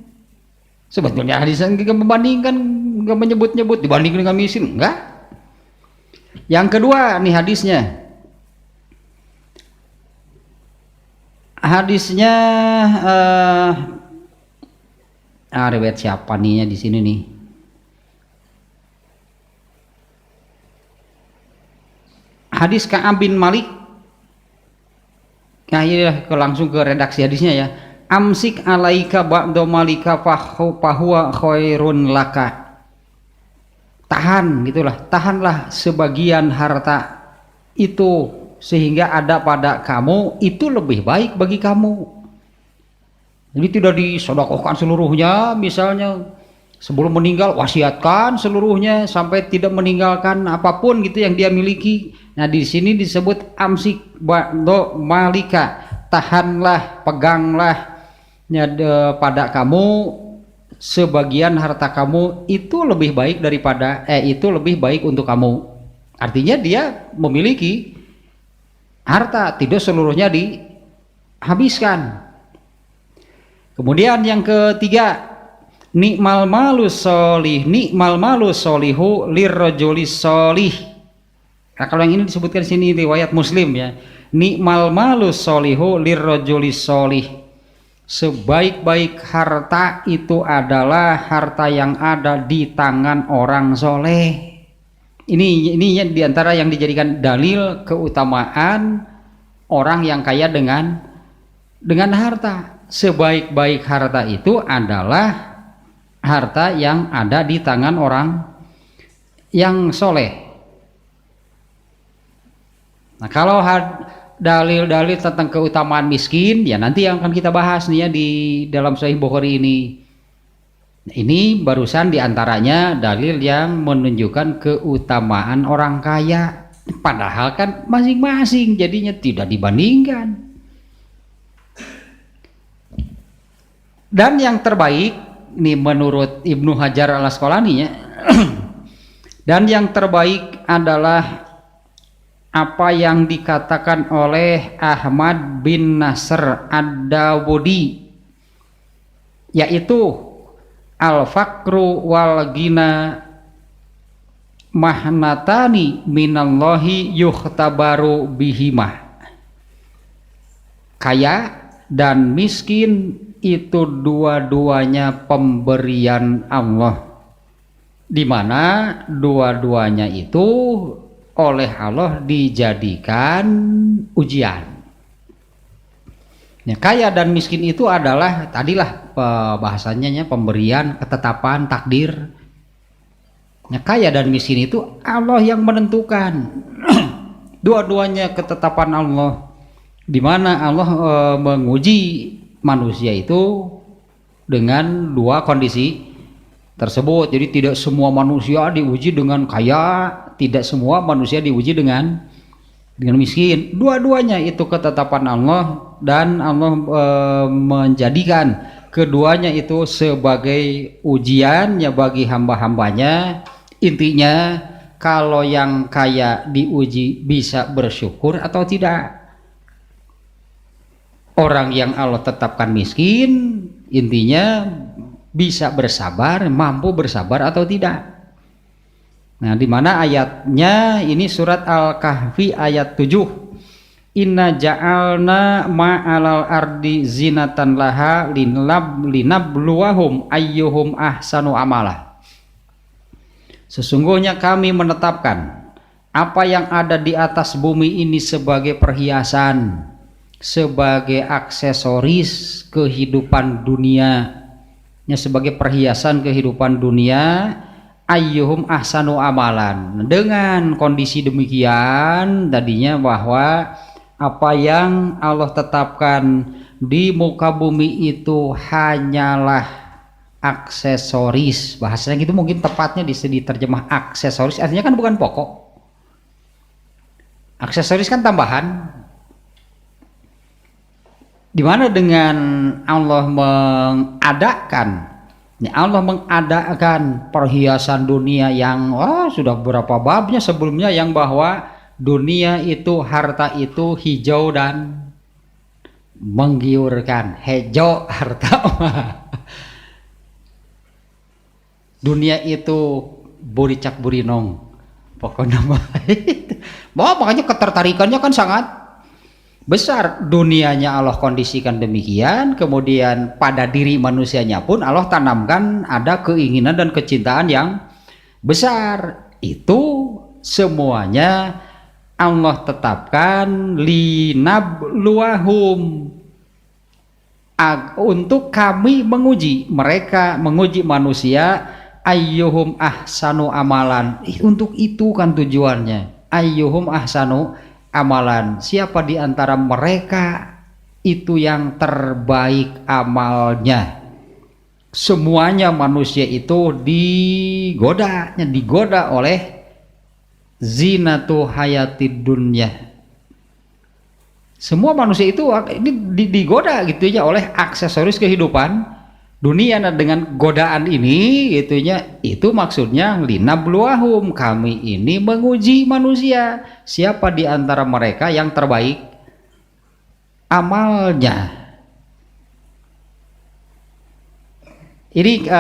A: Sebetulnya hadis yang membandingkan, nggak menyebut-nyebut dibanding dengan miskin, enggak. Yang kedua nih hadisnya. Hadisnya riwayat siapa nih di sini nih? Hadis Ka'ab bin Malik. Nah, iya langsung ke redaksi hadisnya ya. Amsik alaika ba'da malika fahuwa khairun laka. Tahan gitulah, tahanlah sebagian harta itu sehingga ada pada kamu, itu lebih baik bagi kamu. Jadi tidak disedekahkan seluruhnya, misalnya sebelum meninggal wasiatkan seluruhnya sampai tidak meninggalkan apapun gitu yang dia miliki. Nah di sini disebut amsik ba'da malika, tahanlah, peganglah pada kamu sebagian harta kamu, itu lebih baik daripada itu lebih baik untuk kamu. Artinya dia memiliki harta, tidak seluruhnya dihabiskan. Kemudian yang ketiga, nikmal malus solih, nikmal malus solihu lirrojulis solih. Nah, kalau yang ini disebutkan sini riwayat Muslim ya, nikmal malus solihu lirrojulis solih. Sebaik-baik harta itu adalah harta yang ada di tangan orang soleh. Ini diantara yang dijadikan dalil keutamaan orang yang kaya dengan harta. Sebaik-baik harta itu adalah harta yang ada di tangan orang yang soleh. Nah kalau dalil-dalil tentang keutamaan miskin ya nanti yang akan kita bahas nih ya di dalam Sahih Bukhari ini. Ini barusan diantaranya dalil yang menunjukkan keutamaan orang kaya, padahal kan masing-masing jadinya tidak dibandingkan. Dan yang terbaik ini menurut Ibnu Hajar al Asqalani ya, dan yang terbaik adalah apa yang dikatakan oleh Ahmad bin Nasr ad-Dawudi, yaitu al-faqru wal ghina mahnatani minallahi yukhtabaru bihimah. Kaya dan miskin itu dua-duanya pemberian Allah, di mana dua-duanya itu oleh Allah dijadikan ujian. Ya, kaya dan miskin itu adalah tadilah bahasanya pemberian, ketetapan, takdir. Ya, kaya dan miskin itu Allah yang menentukan. Dua-duanya ketetapan Allah, di mana Allah menguji manusia itu dengan dua kondisi tersebut. Jadi tidak semua manusia diuji dengan kaya, tidak semua manusia diuji dengan dengan miskin. Dua-duanya itu ketetapan Allah, dan Allah menjadikan keduanya itu sebagai ujiannya bagi hamba-hambanya. Intinya kalau yang kaya diuji bisa bersyukur atau tidak. Orang yang Allah tetapkan miskin, intinya bisa bersabar, mampu bersabar atau tidak. Nah, di mana ayatnya ini surat Al-Kahfi ayat 7. Inna ja'alna ma'alal ardi zinatan laha linabluwahum ayyuhum ahsanu amalah. Sesungguhnya kami menetapkan apa yang ada di atas bumi ini sebagai perhiasan, sebagai aksesoris kehidupan dunia, sebagai perhiasan kehidupan dunia, ayyuhum ahsanu amalan. Dengan kondisi demikian tadinya bahwa apa yang Allah tetapkan di muka bumi itu hanyalah aksesoris. Bahasanya gitu mungkin tepatnya diterjemah aksesoris, artinya kan bukan pokok. Aksesoris kan tambahan. Dimana dengan Allah mengadakan perhiasan dunia yang sudah berapa babnya sebelumnya, yang bahwa dunia itu, harta itu hijau dan menggiurkan. Hijau harta. Dunia itu buricak burinong. Pokoknya makanya ketertarikannya kan sangat besar. Dunianya Allah kondisikan demikian, kemudian pada diri manusianya pun Allah tanamkan ada keinginan dan kecintaan yang besar. Itu semuanya Allah tetapkan linabluwahum, untuk kami menguji mereka, menguji manusia, ayyuhum ahsanu amalan. Untuk itu kan tujuannya, ayyuhum ahsanu amalan, siapa di antara mereka itu yang terbaik amalnya. Semuanya manusia itu digoda oleh zinatu hayatid dunya. Semua manusia itu ini digoda gitu ya oleh aksesoris kehidupan dunia. Nah, dengan godaan ini itunya, itu maksudnya linabluwahum, kami ini menguji manusia, siapa di antara mereka yang terbaik amalnya. Ini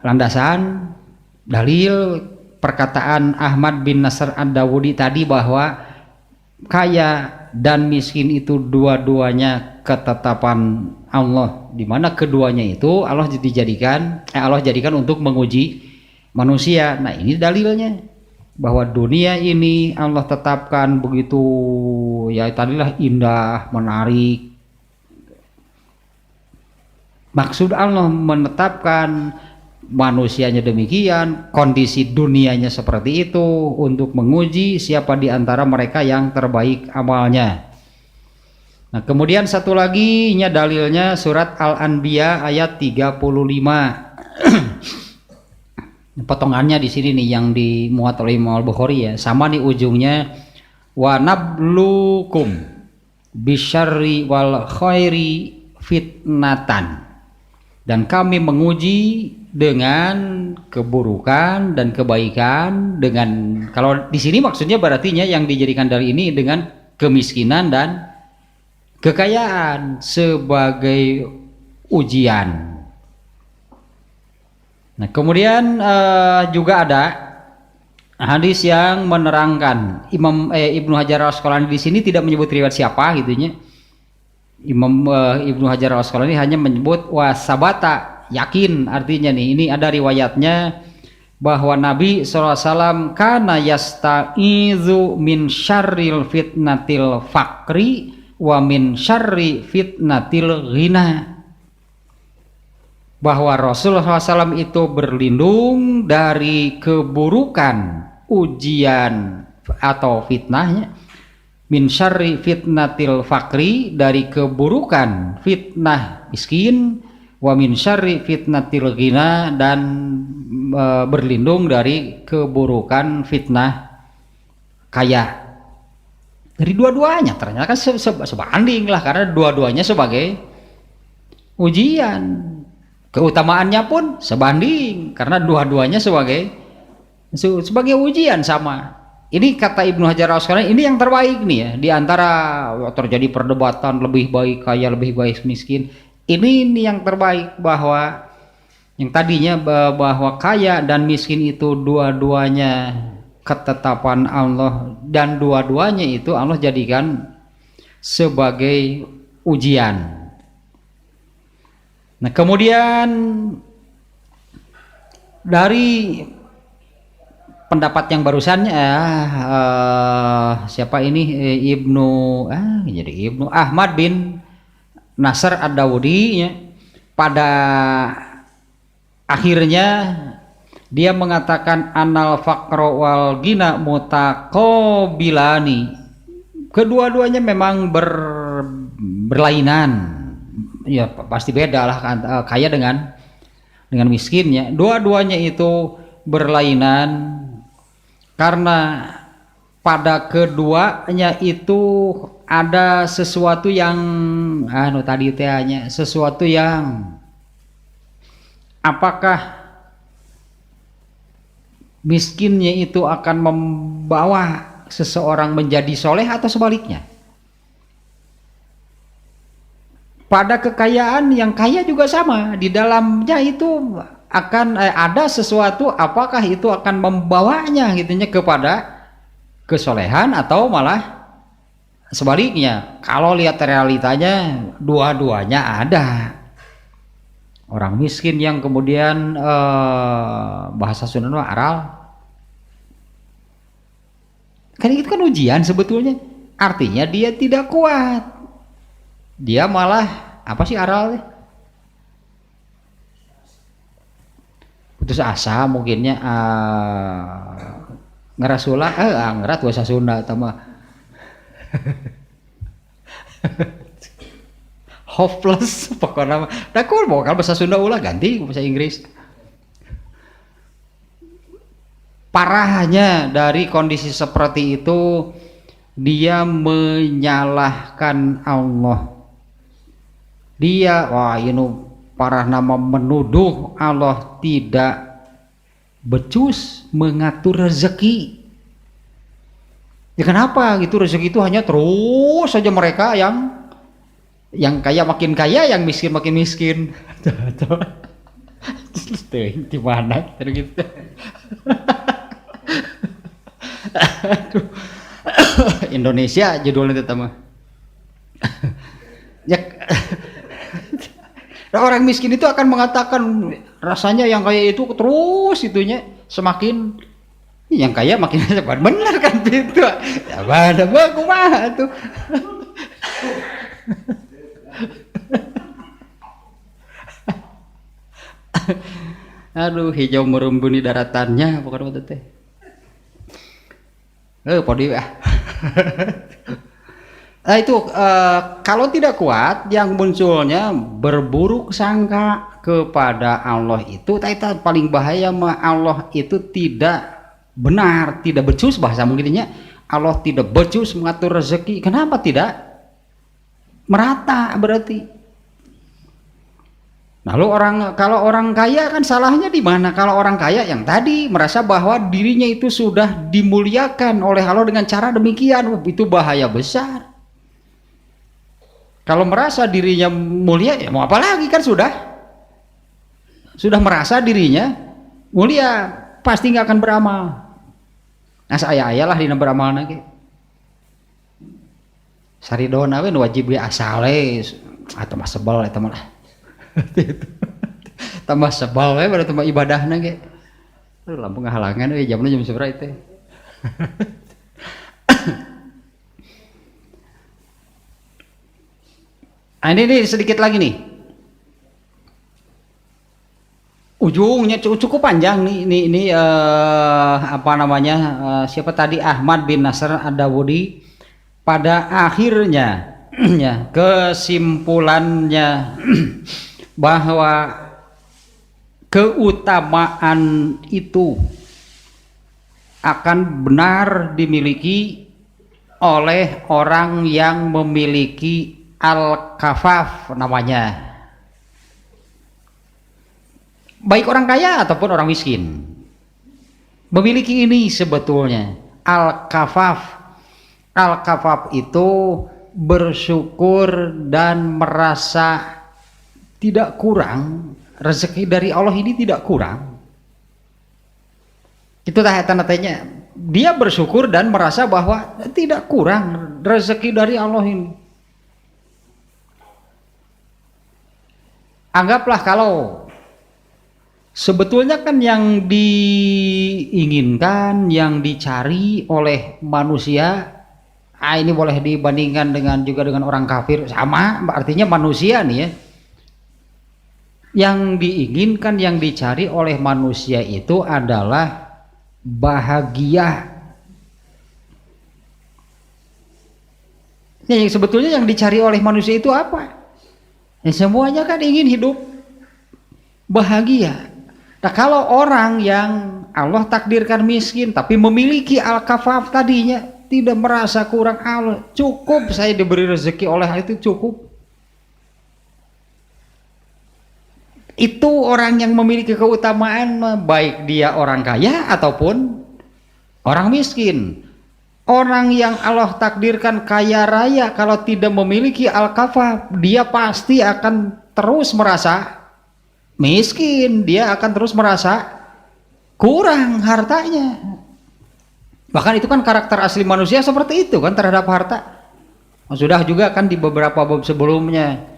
A: landasan dalil perkataan Ahmad bin Nasr Ad-Dawudi tadi bahwa kaya dan miskin itu dua-duanya ketetapan Allah, di mana keduanya itu Allah jadikan untuk menguji manusia. Nah, ini dalilnya bahwa dunia ini Allah tetapkan begitu ya tadilah indah, menarik. Maksud Allah menetapkan manusianya demikian, kondisi dunianya seperti itu untuk menguji siapa di antara mereka yang terbaik amalnya. Nah, kemudian satu lagi dalilnya surat Al-Anbiya ayat 35. Potongannya di sini nih yang dimuat oleh Imam Al-Bukhari ya. Sama nih ujungnya, wa nablukum bisyarri wal khairi fitnatan. Dan kami menguji dengan keburukan dan kebaikan, dengan, kalau di sini maksudnya berartinya yang dijadikan dari ini dengan kemiskinan dan kekayaan sebagai ujian. Nah, kemudian juga ada hadis yang menerangkan, Ibnu Hajar Al-Asqalani di sini tidak menyebut riwayat siapa gitunya. Ibnu Hajar Al-Asqalani hanya menyebut wasabata, yakin, artinya nih ini ada riwayatnya bahwa Nabi SAW kana yasta'izu min syarril fitnatil fakri wa min syarri fitnatil ghina, bahwa Rasulullah SAW itu berlindung dari keburukan ujian atau fitnahnya, min syarri fitnatil fakri, dari keburukan fitnah miskin, wa min syarri fitnatil ghina, dan berlindung dari keburukan fitnah kaya. Dari dua-duanya ternyata kan sebanding lah, karena dua-duanya sebagai ujian. Keutamaannya pun sebanding karena dua-duanya sebagai ujian sama. Ini kata Ibnu Hajar Al-Asqalani, ini yang terbaik nih ya, di antara terjadi perdebatan lebih baik kaya lebih baik miskin. Ini yang terbaik, bahwa yang tadinya bahwa kaya dan miskin itu dua-duanya ketetapan Allah, dan dua-duanya itu Allah jadikan sebagai ujian. Nah, kemudian dari pendapat yang barusan siapa ini Ibnu Ahmad bin Nasr Ad-Dawudi ya, pada akhirnya dia mengatakan anal faqra wal ghina mutaqabilani. Kedua-duanya memang berlainan. Ya pasti beda lah kaya dengan miskinnya. Dua-duanya itu berlainan karena pada keduanya itu ada sesuatu yang tadi tehnya, sesuatu yang apakah miskinnya itu akan membawa seseorang menjadi soleh atau sebaliknya. Pada kekayaan yang kaya juga sama, di dalamnya itu akan ada sesuatu, apakah itu akan membawanya gitunya kepada kesolehan atau malah sebaliknya. Kalau lihat realitanya dua-duanya ada. Orang miskin yang kemudian bahasa Sunda aral, kan itu kan ujian sebetulnya, artinya dia tidak kuat, dia malah apa sih aral, putus asa mungkinnya, ngerasulah ngerat bahasa Sunda tambah hopeless pokoknya. Nah, kok mau bahasa Sunda ulah ganti bahasa Inggris. Parahnya dari kondisi seperti itu, dia menyalahkan Allah. Dia ini parah nama menuduh Allah tidak becus mengatur rezeki. Ya kenapa gitu, rezeki itu hanya terus saja mereka yang kaya makin kaya, yang miskin makin miskin. Di mana gitu. Aduh. Indonesia judulnya itu mah. Ya, orang miskin itu akan mengatakan rasanya yang kaya itu terus itunya semakin, yang kaya makin benar kan gitu. Ya mana kumaha tuh. Aduh, hijau merumbuni daratannya bukan waktu teh. Podi ya. Nah itu kalau tidak kuat, yang munculnya berburuk sangka kepada Allah itu, paling bahaya mah Allah itu tidak benar, tidak becus, bahasa mungkinnya Allah tidak becus mengatur rezeki. Kenapa tidak merata berarti? Lalu kalau orang kaya kan salahnya di mana? Kalau orang kaya yang tadi merasa bahwa dirinya itu sudah dimuliakan oleh Allah dengan cara demikian, itu bahaya besar. Kalau merasa dirinya mulia, ya mau apa lagi, kan sudah merasa dirinya mulia, pasti nggak akan beramal. Nah saya lah dina beramal lagi. Saridona we wajib ge asale atau mah sebel eta mah. Tambah sebal we pada tambah ibadahna ge. Lampu ngahalangan we jamna jam sabaraha teh. Ini sedikit lagi nih. Ujungnya cukup panjang nih. Ini apa namanya? Siapa tadi, Ahmad bin Nasr Ad-Dawudi. Pada akhirnya ya, kesimpulannya bahwa keutamaan itu akan benar dimiliki oleh orang yang memiliki al-kafaf namanya, baik orang kaya ataupun orang miskin memiliki ini sebetulnya al-kafaf. Al-kafaf itu bersyukur dan merasa tidak kurang, rezeki dari Allah ini tidak kurang. Itu tanda-tandanya dia bersyukur dan merasa bahwa tidak kurang rezeki dari Allah ini. Anggaplah kalau sebetulnya kan yang diinginkan, yang dicari oleh manusia, ini boleh dibandingkan dengan juga dengan orang kafir, sama artinya manusia nih ya. Yang diinginkan, yang dicari oleh manusia itu adalah bahagia. Yang sebetulnya yang dicari oleh manusia itu apa? Semuanya kan ingin hidup bahagia. Nah, kalau orang yang Allah takdirkan miskin tapi memiliki al-kafaf tadinya, tidak merasa kurang, Allah cukup, saya diberi rezeki oleh itu cukup. Itu orang yang memiliki keutamaan, baik dia orang kaya ataupun orang miskin. Orang yang Allah takdirkan kaya raya, kalau tidak memiliki al-kafaf, dia pasti akan terus merasa miskin, dia akan terus merasa kurang hartanya. Bahkan itu kan karakter asli manusia seperti itu kan terhadap harta. Sudah juga kan di beberapa bab sebelumnya,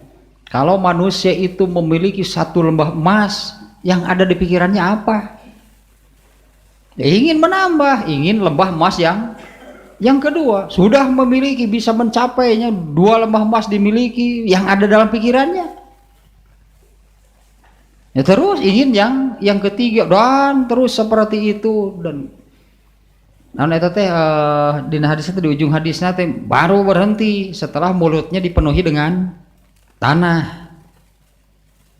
A: kalau manusia itu memiliki satu lembah emas, yang ada di pikirannya apa? Ya, ingin menambah, ingin lembah emas yang kedua. Sudah memiliki, bisa mencapainya, 2 lembah emas dimiliki, yang ada dalam pikirannya. Ya terus ingin yang ketiga dan terus seperti itu. Dan itu teh di hadis itu, di ujung hadisnya teh baru berhenti setelah mulutnya dipenuhi dengan tanah.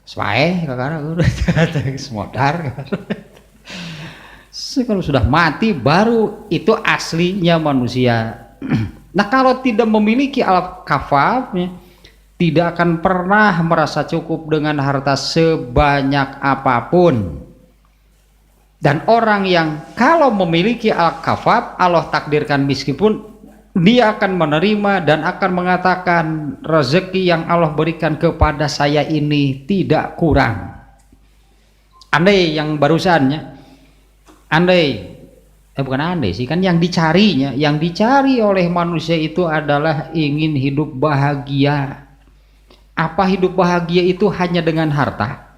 A: Swae kakara semodar. Kalau sudah mati baru itu aslinya manusia. Nah, kalau tidak memiliki al-kafaf, tidak akan pernah merasa cukup dengan harta sebanyak apapun. Dan orang yang kalau memiliki al-kafaf, Allah takdirkan miskin pun, dia akan menerima dan akan mengatakan, rezeki yang Allah berikan kepada saya ini tidak kurang. Andai yang barusannya, bukan andai sih, kan yang dicarinya, yang dicari oleh manusia itu adalah ingin hidup bahagia. Apa hidup bahagia itu hanya dengan harta?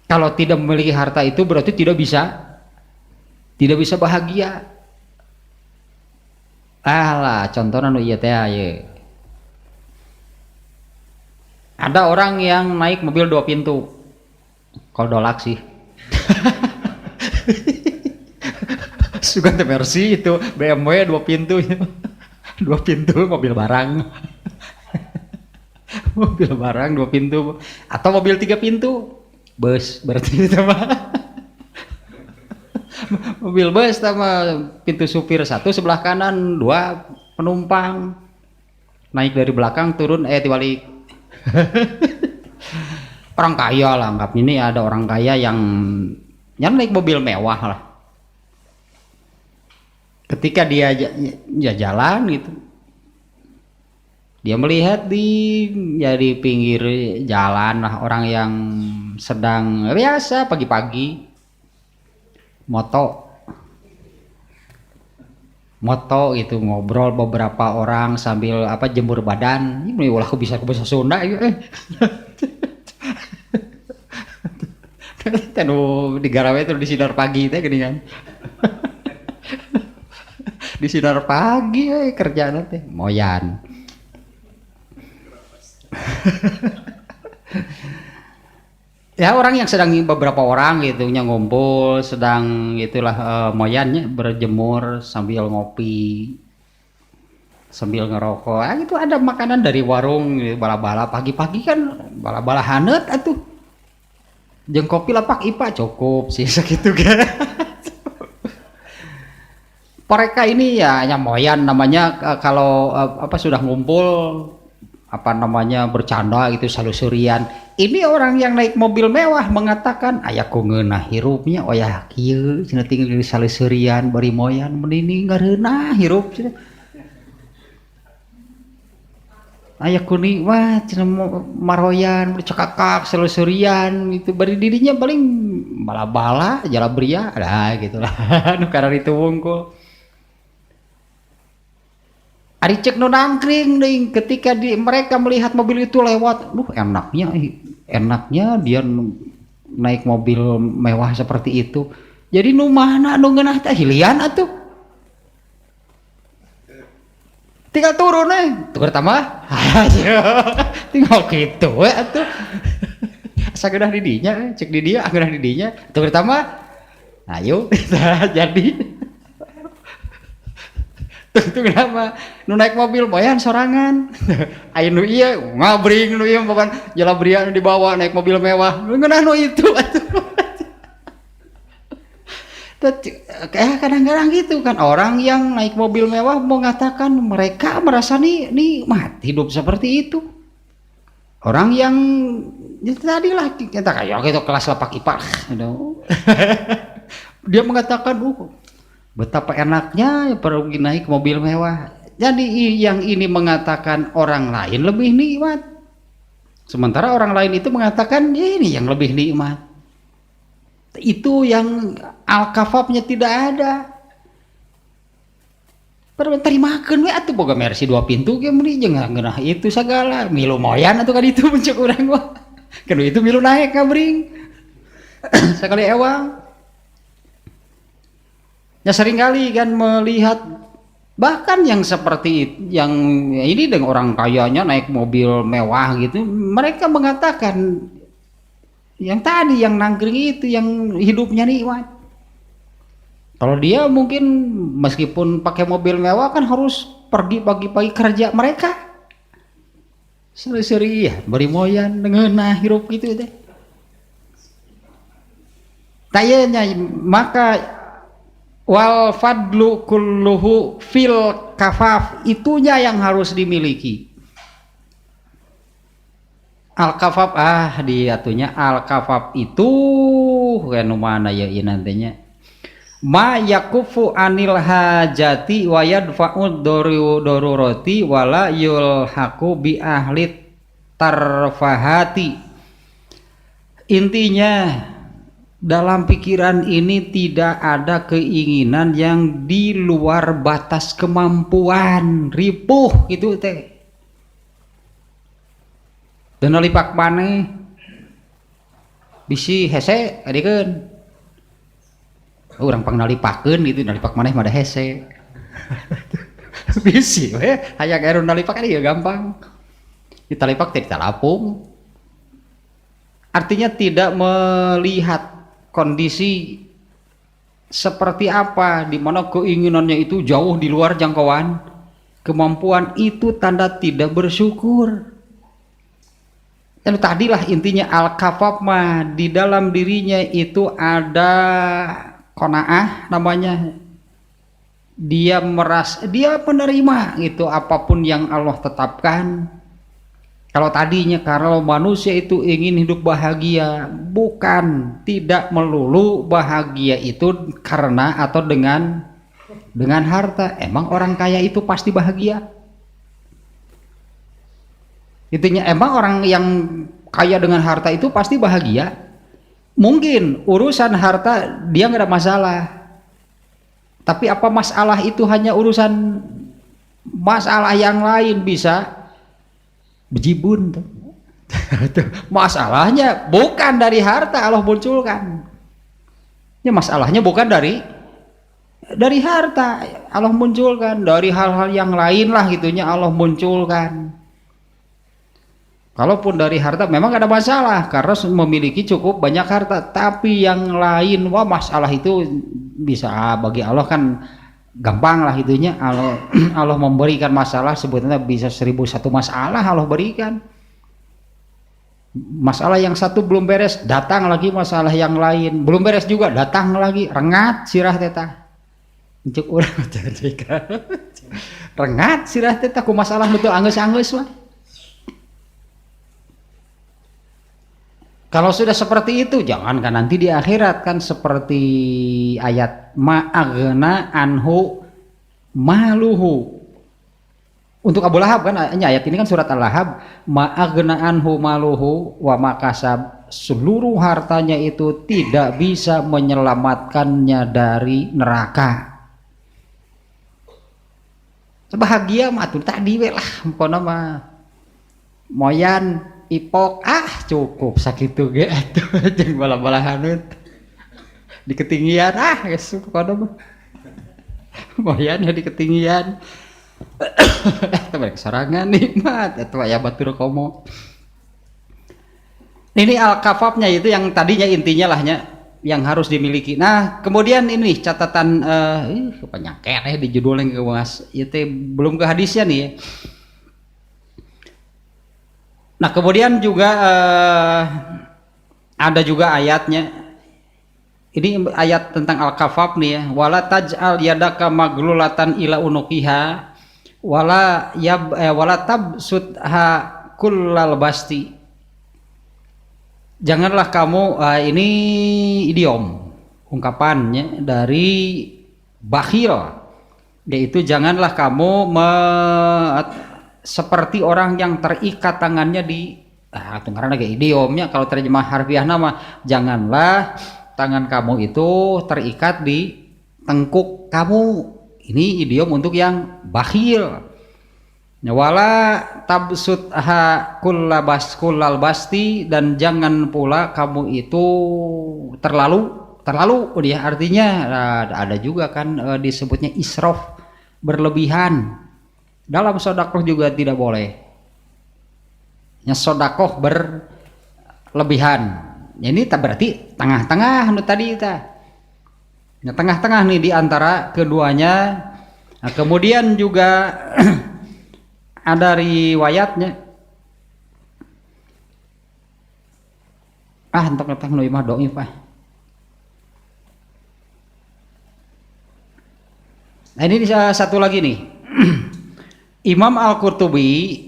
A: Kalau tidak memiliki harta itu berarti tidak bisa bahagia. Lah contohnya nu ieu teh aya. Ada orang yang naik mobil 2 pintu. Kalau dolak sih. Suka teh Mercy itu BMW 2 pintu. 2 pintu mobil barang. Mobil barang 2 pintu atau mobil 3 pintu. Bus berarti itu mah. Mobil bus sama pintu supir 1 sebelah kanan, 2 penumpang. Naik dari belakang turun dibalik. Orang kaya lah, anggap ini ada orang kaya yang naik mobil mewah lah. Ketika dia jalan gitu, dia melihat di pinggir jalan lah orang yang sedang biasa pagi-pagi moto gitu, ngobrol beberapa orang sambil jemur badan. Ini ulah aku bisa Sunda gitu. Tenu di Garawe itu di sinar pagi teh gini kan. Di sinar pagi kerjaan teh moyan. Ya orang yang sedang, beberapa orang gitu ngumpul sedang itulah moyannya berjemur sambil ngopi, sambil ngerokok. Itu ada makanan dari warung, bala-bala pagi-pagi kan bala-bala hanet atuh. Jeung kopi lapak IPA cukup sih segitu kan. Mereka ini ya nyamoyan namanya kalau apa sudah ngumpul apa namanya bercanda gitu salusurian. Ini orang yang naik mobil mewah mengatakan aya ku ngeunah hirupnya oh ya kieu cenah tinggal di salusurian bari moyan menini ngareunah hirup cenah. Aya ku nikmat cenah maroyan bercakak salusurian itu bari dirinya paling bala-bala jalabria lah gitulah nu karena itu wungkul. Ari cek nu nangkring nih ketika mereka melihat mobil itu lewat, enaknya dia naik mobil mewah seperti itu. Jadi nu mana nu ngeunah teh hilian atuh. Tinggal turun tukar tambah. Tinggal kitu we atuh. Asa geunah di dinya, cek di dia, geunah di dinya, tukar tambah. Ayo jadi tentu kenapa nu naik mobil boyan sorangan aya nu ieu ngabring nu ieu bukan jalabria nu dibawa naik mobil mewah ngeunah nu itu kayak kadang-kadang gitu kan orang yang naik mobil mewah mengatakan mereka merasa nikmat hidup seperti itu. Orang yang ya tadilah kita kayak gitu kelas lapak IPA gitu. Dia mengatakan betapa enaknya pergi naik mobil mewah. Jadi yang ini mengatakan orang lain lebih nikmat. Sementara orang lain itu mengatakan ya ini yang lebih nikmat. Itu yang al-kafafnya tidak ada. Terimakeun we atuh boga Mercy 2 pintu ge meuli jeung ngeunah itu sagala. Milu moyan atuh kan itu muncul urang mah. Kan itu milu naik ngabring. Sekali ewang. Ya seringkali kan melihat bahkan yang seperti yang ini dengan orang kayanya naik mobil mewah gitu, mereka mengatakan yang tadi yang nangkring itu yang hidupnya nikmat. Kalau dia mungkin meskipun pakai mobil mewah kan harus pergi pagi-pagi kerja mereka. Seri-seri ya, bari moyan ngeunah hirup gitu teh. Tayanya maka wal fadlu kulluhu fil kafaf itunya yang harus dimiliki. Al kafaf diatunya al kafaf itu kan mana ya nantinya ma yakufu anil hajati wa yadfa'ud darurati wala yulhaqu bi ahli tarfahati. Intinya dalam pikiran ini tidak ada keinginan yang di luar batas kemampuan, ripuh gitu teh. Dan lipak maneh bisi hese adikeun. Urang pang nalipakeun gitu, nalipak maneh mah da hese. Bisi we, hayang ero nalipak ya gampang. Ditalipak teh ditalapung. Artinya tidak melihat kondisi seperti apa di mana keinginannya itu jauh di luar jangkauan kemampuan, itu tanda tidak bersyukur. Dan tadilah intinya al-kafaf mah di dalam dirinya itu ada qanaah namanya. Dia merasa dia menerima itu apapun yang Allah tetapkan. Kalau tadinya kalau manusia itu ingin hidup bahagia, bukan tidak melulu bahagia itu karena atau dengan harta. Emang orang kaya itu pasti bahagia? Intinya emang orang yang kaya dengan harta itu pasti bahagia? Mungkin urusan harta dia nggak ada masalah. Tapi apa masalah itu hanya urusan masalah yang lain bisa bejibun tuh. Masalahnya bukan dari harta Allah munculkan. Ya masalahnya bukan dari harta Allah munculkan, dari hal-hal yang lain lah gitunya Allah munculkan. Kalaupun dari harta memang ada masalah karena memiliki cukup banyak harta, tapi yang lain wah masalah itu bisa bagi Allah kan gampang lah itunya. Allah Allah memberikan masalah sebetulnya bisa 1001 masalah Allah berikan. Masalah yang satu belum beres, datang lagi masalah yang lain, belum beres juga, datang lagi, rengat sirah teta. Cuk urang rengat sirah teta ku masalah betul anggeus-anggeus mah. Kalau sudah seperti itu, jangankan nanti di akhirat kan seperti ayat ma'aghna anhu maluhu. Untuk Abu Lahab kan ayat ini kan surat Al-Lahab, ma'aghna anhu maluhu wa makasab, seluruh hartanya itu tidak bisa menyelamatkannya dari neraka. Bahagia mah tuh tadi we lah pokona mah moyan ipok cukup sakitu ge atuh jeung bala-balahan di ketinggian geus pokona mah moyan di ketinggian. Eta balik sorangan nikmat eta aya batur komo. Ini al-kafafnya itu yang tadinya intinya lahnya yang harus dimiliki. Nah, kemudian ini catatan kebanyakan di judulnya kewas. Itu belum ke hadisnya nih ya. Nah, kemudian juga ada juga ayatnya. Ini ayat tentang al-kafaf nih ya. Wala taj'al yadaka maglulatan ila unuqiha wala tabsutha kullal basti. Janganlah kamu ini idiom ungkapannya dari bakhil, yaitu janganlah kamu seperti orang yang terikat tangannya di karena kayak idiomnya kalau terjemah harfiah nama janganlah tangan kamu itu terikat di tengkuk kamu. Ini idiom untuk yang bakhil. Wala tabsutha kullal basti, dan jangan pula kamu itu terlalu dia artinya ada juga kan disebutnya israf, berlebihan. Dalam sedekah juga tidak boleh. Ya sedekah berlebihan. Ini berarti tengah-tengah tadi ta. Nah, tengah-tengah nih di antara keduanya. Nah, kemudian juga ada riwayatnya. Entak-entak nu imah dhaif ah. Nah, ini satu lagi nih. Imam Al-Qurtubi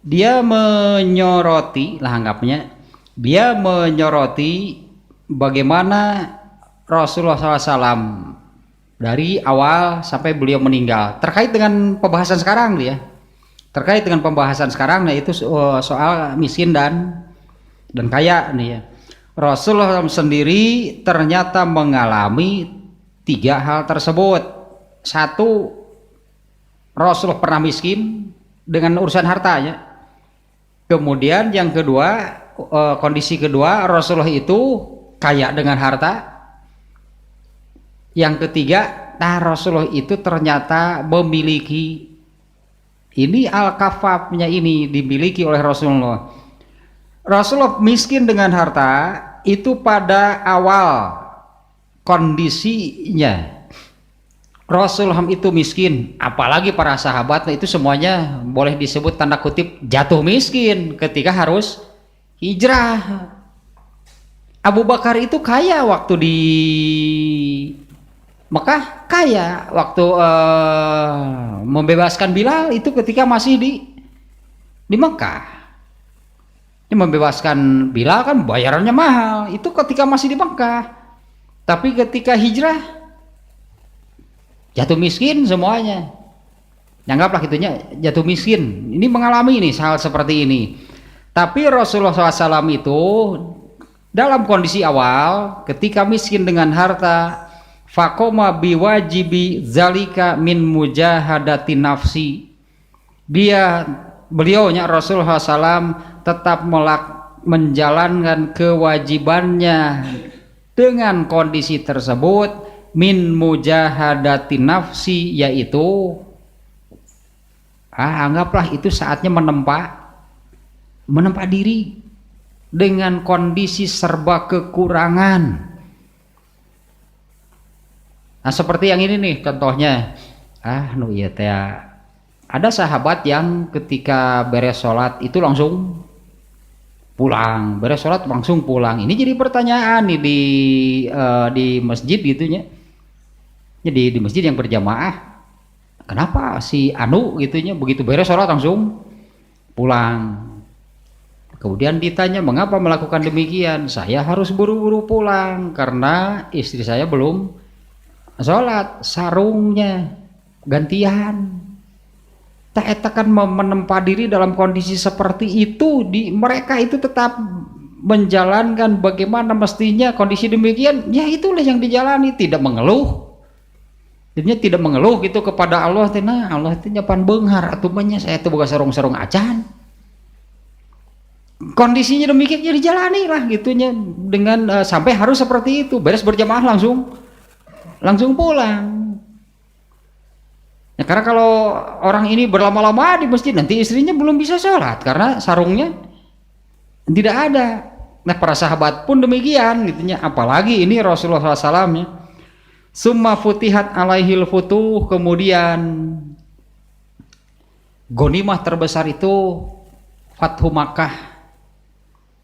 A: dia menyoroti lah anggapnya. Dia menyoroti bagaimana Rasulullah SAW dari awal sampai beliau meninggal terkait dengan pembahasan sekarang dia. Terkait dengan pembahasan sekarang nah itu soal miskin dan kaya nih ya. Rasulullah sendiri ternyata mengalami 3 hal tersebut. 1, Rasulullah pernah miskin dengan urusan hartanya. Kemudian yang kedua, kondisi kedua, Rasulullah itu kaya dengan harta. Yang ketiga, Rasulullah itu ternyata memiliki ini al-kafafnya ini dimiliki oleh Rasulullah. Rasulullah miskin dengan harta itu pada awal kondisinya. Rasulullah itu miskin, apalagi para sahabatnya itu semuanya boleh disebut tanda kutip jatuh miskin ketika harus hijrah. Abu Bakar itu kaya waktu di Mekah, kaya waktu membebaskan Bilal itu ketika masih di Mekah. Ini membebaskan Bilal kan bayarannya mahal, itu ketika masih di Mekah. Tapi ketika hijrah jatuh miskin semuanya. Anggaplah gitunya jatuh miskin. Ini mengalami nih hal seperti ini. Tapi Rasulullah SAW itu dalam kondisi awal ketika miskin dengan harta, faqoma biwajibi zalika min mujahadati nafsi. Beliaunya Rasulullah SAW tetap menjalankan kewajibannya dengan kondisi tersebut min mujahadati nafsi, yaitu anggaplah itu saatnya menempa diri dengan kondisi serba kekurangan. Nah seperti yang ini nih contohnya, iya teh ada sahabat yang ketika beres sholat itu langsung pulang, beres sholat langsung pulang. Ini jadi pertanyaan nih di masjid gitunya. Jadi di masjid yang berjamaah, kenapa si Anu gitunya begitu beres sholat langsung pulang? Kemudian ditanya mengapa melakukan demikian? Saya harus buru-buru pulang karena istri saya belum sholat, sarungnya gantian. Tak etakan menempa diri dalam kondisi seperti itu, mereka itu tetap menjalankan bagaimana mestinya kondisi demikian, ya itulah yang dijalani, tidak mengeluh. Jadinya tidak mengeluh gitu kepada Allah, nah Allah itu nyapan beunghar atuh saya itu boga sarung-sarung acan. Kondisinya demikian jadi jalani lah gitunya dengan sampai harus seperti itu, beres berjamaah langsung pulang. Ya, karena kalau orang ini berlama-lama di masjid nanti istrinya belum bisa sholat karena sarungnya tidak ada. Nah para sahabat pun demikian gitunya, apalagi ini Rasulullah SAW ya. Summa futihat alaihil futuh, kemudian gonimah terbesar itu Fathu Makkah.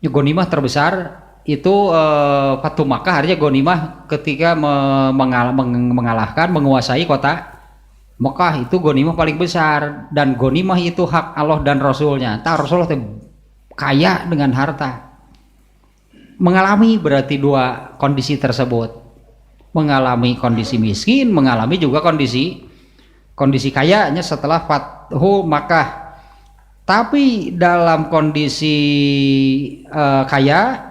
A: Ya, gonimah terbesar itu Fathu Makkah, artinya gonimah ketika mengalahkan, menguasai kota Mekah, itu gonimah paling besar. Dan gonimah itu hak Allah dan Rasulnya. Rasulullah kaya dengan harta. Mengalami berarti dua kondisi tersebut, mengalami kondisi miskin, mengalami juga kondisi kayanya setelah Fathu Makkah. Tapi dalam kondisi kaya,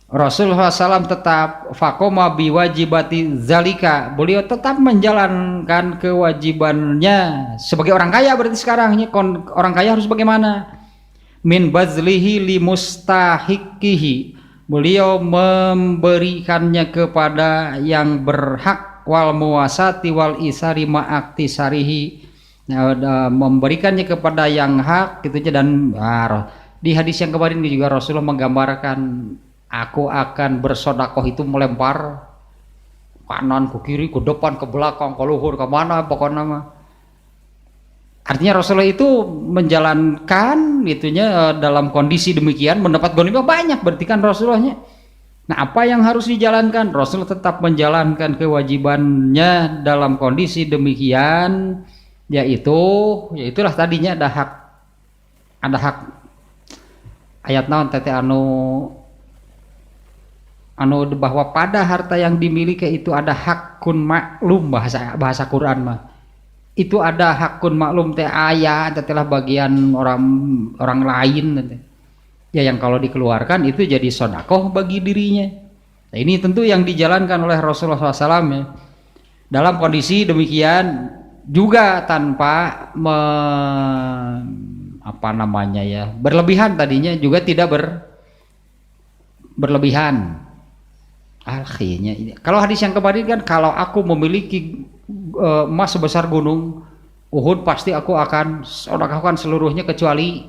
A: Rasulullah SAW tetap fakoma biwajibati zalika, beliau tetap menjalankan kewajibannya sebagai orang kaya. Berarti sekarang orang kaya harus bagaimana? Min bazlihi li mustahiqihi, beliau memberikannya kepada yang berhak, wal muwasati wal isari ma'aktisarihi, memberikannya kepada yang hak gitu. Dan di hadis yang kemarin juga Rasulullah menggambarkan, aku akan bersodakoh itu melempar kanan ke kiri, ke depan, ke belakang, ke luhur, ke mana pokoknya mah. Artinya Rasulullah itu menjalankan itunya dalam kondisi demikian mendapat ghanimah banyak, berarti kan Rasulullahnya. Nah apa yang harus dijalankan? Rasulullah tetap menjalankan kewajibannya dalam kondisi demikian, yaitulah tadinya ada hak ayat naon tete anu bahwa pada harta yang dimiliki itu ada hakun maklum, bahasa Quran mah itu ada hakun maklum teh aya telah bagian orang lain ya, yang kalau dikeluarkan itu jadi sedekah bagi dirinya. Nah, ini tentu yang dijalankan oleh Rasulullah SAW ya. Dalam kondisi demikian juga tanpa berlebihan, tadinya juga tidak berlebihan. Akhirnya kalau hadis yang kemarin kan, kalau aku memiliki emas sebesar gunung Uhud pasti aku akan sedekahkan seluruhnya kecuali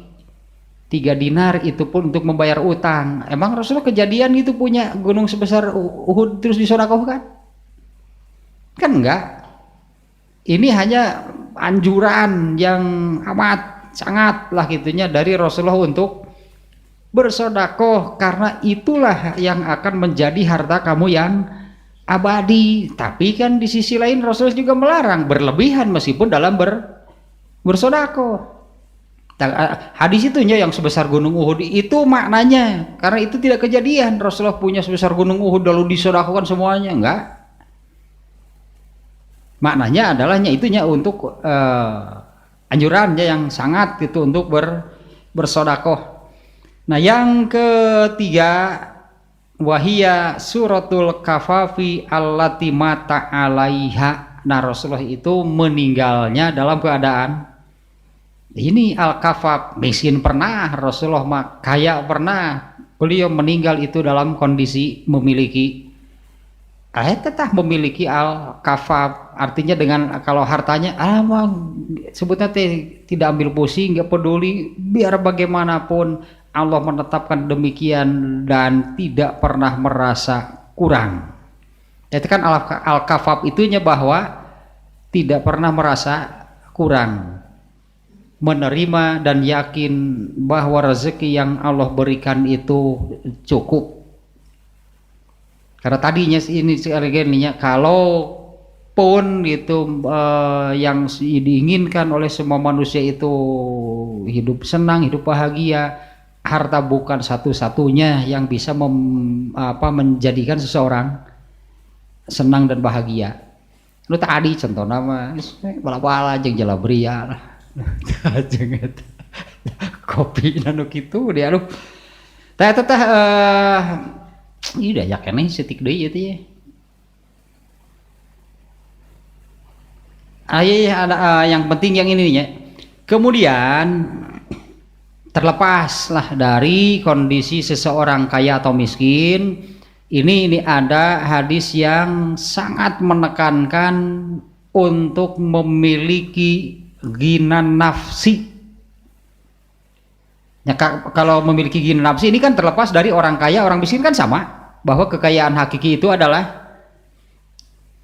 A: 3 dinar, itu pun untuk membayar utang. Emang Rasulullah kejadian gitu punya gunung sebesar Uhud terus disedekahkan? Kan enggak. Ini hanya anjuran yang amat sangat lah gitunya dari Rasulullah untuk bersedekah, karena itulah yang akan menjadi harta kamu yang abadi. Tapi kan di sisi lain Rasul juga melarang berlebihan meskipun dalam bersedekah. Hadis itunya yang sebesar gunung Uhud itu maknanya, karena itu tidak kejadian Rasulullah punya sebesar gunung Uhud lalu disedekahkan semuanya, enggak. Maknanya adalahnya itunya untuk anjurannya yang sangat itu untuk bersedekah. Nah yang ketiga, wahia suratul kafafi allati mata alaiha. Nah Rasulullah itu meninggalnya dalam keadaan ini al-kafaf, miskin pernah Rasulullah, kaya pernah. Beliau meninggal itu dalam kondisi memiliki tetap memiliki al-kafaf, artinya dengan kalau hartanya sebutnya tidak ambil pusing, nggak peduli, biar bagaimanapun Allah menetapkan demikian dan tidak pernah merasa kurang. Itu kan al-kafaf itunya bahwa tidak pernah merasa kurang, menerima dan yakin bahwa rezeki yang Allah berikan itu cukup. Karena tadinya ini kalau pun itu yang diinginkan oleh semua manusia itu hidup senang, hidup bahagia, harta bukan satu-satunya yang bisa menjadikan seseorang senang dan bahagia. Lu tadi contoh nama bala-bala jeung jalabria lah. Jeung eta kopi nanu kitu dia aduh. Tah eta teh ieu dah keneh setik deui ieu teh. Ada yang penting yang ini nya. Kemudian terlepaslah dari kondisi seseorang kaya atau miskin. Ini ada hadis yang sangat menekankan untuk memiliki ghina nafsi. Ya, kalau memiliki ghina nafsi ini kan terlepas dari orang kaya, orang miskin kan sama, bahwa kekayaan hakiki itu adalah.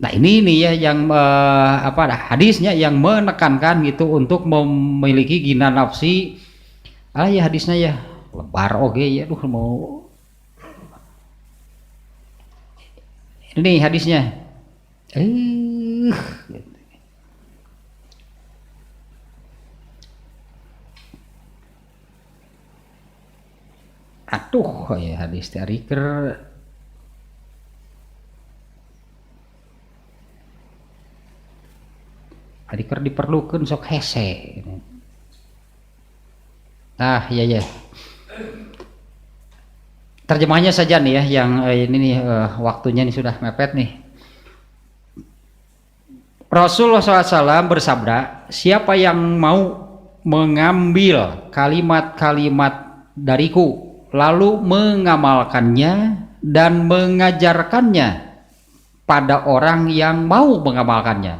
A: Nah ini ya yang hadisnya yang menekankan gitu untuk memiliki ghina nafsi. Ya hadisnya ya lebar oge ya, mau. Ini hadisnya. Atuh ya hadis tariker. Hadiker diperlukan sok hese. Ya. Terjemahnya saja nih ya, yang ini nih waktunya nih sudah mepet nih. Rasulullah SAW bersabda, siapa yang mau mengambil kalimat-kalimat dariku, lalu mengamalkannya dan mengajarkannya pada orang yang mau mengamalkannya.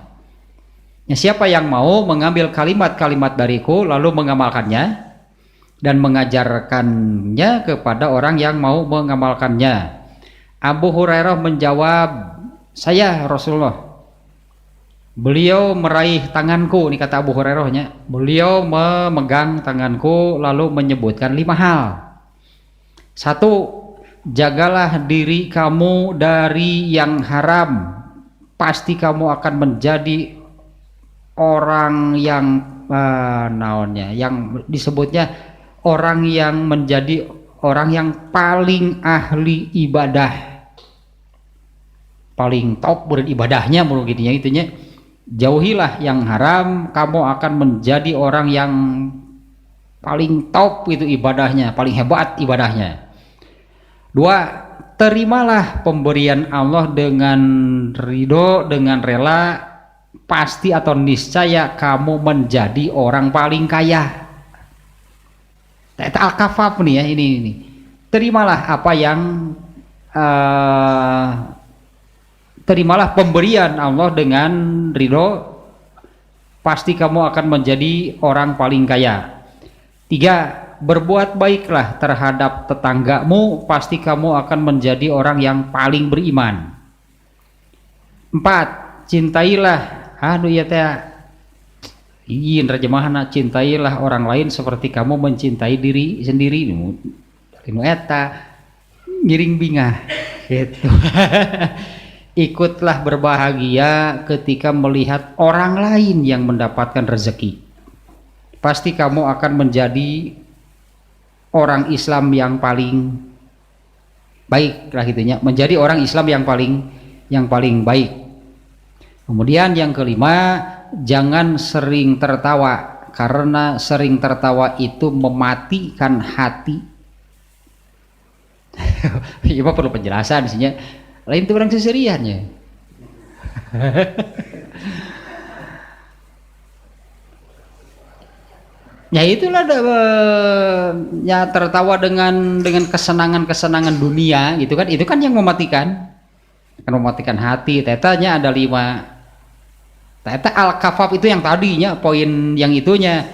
A: Ya, siapa yang mau mengambil kalimat-kalimat dariku, lalu mengamalkannya dan mengajarkannya kepada orang yang mau mengamalkannya. Abu Hurairah menjawab, saya Rasulullah. Beliau meraih tanganku, ini kata Abu Hurairahnya. Beliau memegang tanganku lalu menyebutkan 5 hal. 1, jagalah diri kamu dari yang haram. Pasti kamu akan menjadi orang yang yang disebutnya orang yang menjadi orang yang paling ahli ibadah, paling top beridibadahnya menurut gitunya itunya. Jauhilah yang haram, kamu akan menjadi orang yang paling top itu ibadahnya, paling hebat ibadahnya. 2, terimalah pemberian Allah dengan ridho, dengan rela, pasti atau niscaya kamu menjadi orang paling kaya. Al-kafaf nih ya, ini. Terimalah apa yang terimalah pemberian Allah dengan ridho, pasti kamu akan menjadi orang paling kaya. 3, berbuat baiklah terhadap tetanggamu, pasti kamu akan menjadi orang yang paling beriman. 4, cintailah izin terjemahan, cintailah orang lain seperti kamu mencintai diri sendiri. Inu eta ngiring bingah gitu. Ikutlah berbahagia ketika melihat orang lain yang mendapatkan rezeki. Pasti kamu akan menjadi orang Islam yang paling baik lah gitunya, menjadi orang Islam yang paling baik. Kemudian yang kelima, jangan sering tertawa, karena sering tertawa itu mematikan hati. Iya perlu penjelasan sihnya. Lain itu orang seseriannya. Ya itulah ya tertawa dengan kesenangan dunia gitu kan. Itu kan yang mematikan hati. Tetanya ada 5. Teta al-kafaf itu yang tadinya poin yang itunya.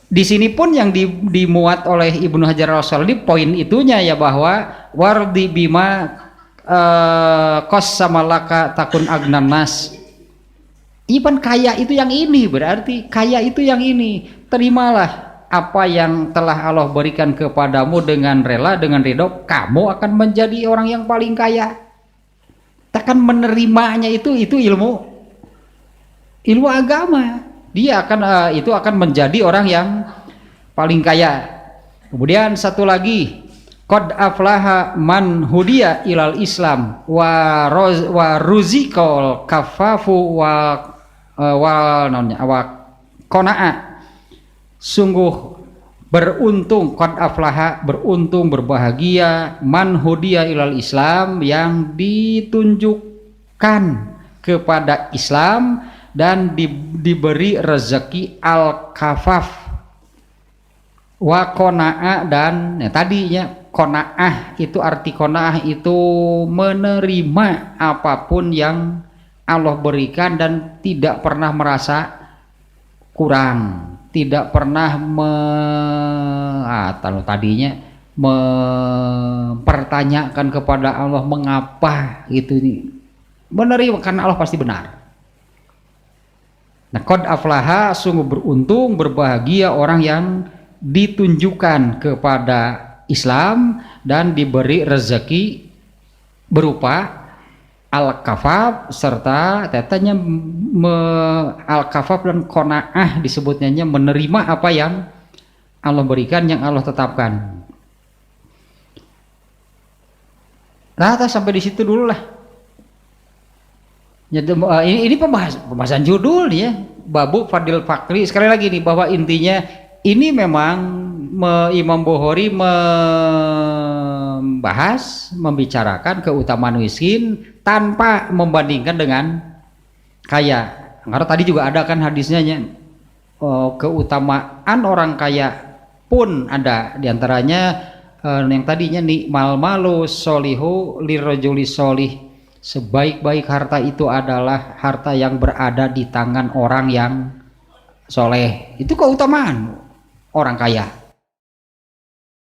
A: Di sini pun yang dimuat oleh Ibnu Hajar al-Asqalani poin itunya ya, bahwa wardi bima kos sama laka takun agnan nas. Iban kaya itu yang ini, berarti kaya itu yang ini. Terimalah apa yang telah Allah berikan kepadamu dengan rela, dengan ridho, kamu akan menjadi orang yang paling kaya. Takkan menerimanya itu ilmu agama. Dia akan itu akan menjadi orang yang paling kaya. Kemudian satu lagi, qad aflaha man hudiya ilal Islam wa ruzikal kafafu wa qana'a. Sungguh beruntung, qad aflaha, beruntung, berbahagia, man hudiya ilal Islam, yang ditunjukkan kepada Islam dan diberi rezeki al-kafaf wa qana'a, dan tadinya qanaah itu arti qanaah itu menerima apapun yang Allah berikan dan tidak pernah merasa kurang, tidak pernah tadinya mempertanyakan kepada Allah mengapa gitu, menerima karena Allah pasti benar. Nah, qad aflaha, sungguh beruntung, berbahagia orang yang ditunjukkan kepada Islam dan diberi rezeki berupa al-kafaf serta tetanya al-kafaf dan qanaah disebutnya, menerima apa yang Allah berikan, yang Allah tetapkan. Nah, sampai di situ dulu lah. Ini pembahasan judul ya, Babu Fadil Fakri. Sekali lagi nih, bahwa intinya ini memang Imam Bukhari membicarakan keutamaan miskin tanpa membandingkan dengan kaya. Karena tadi juga ada kan hadisnya, keutamaan orang kaya pun ada, diantaranya yang tadinya nikmal malu solihu lirrajuli solih, sebaik-baik harta itu adalah harta yang berada di tangan orang yang soleh. Itu keutamaan orang kaya.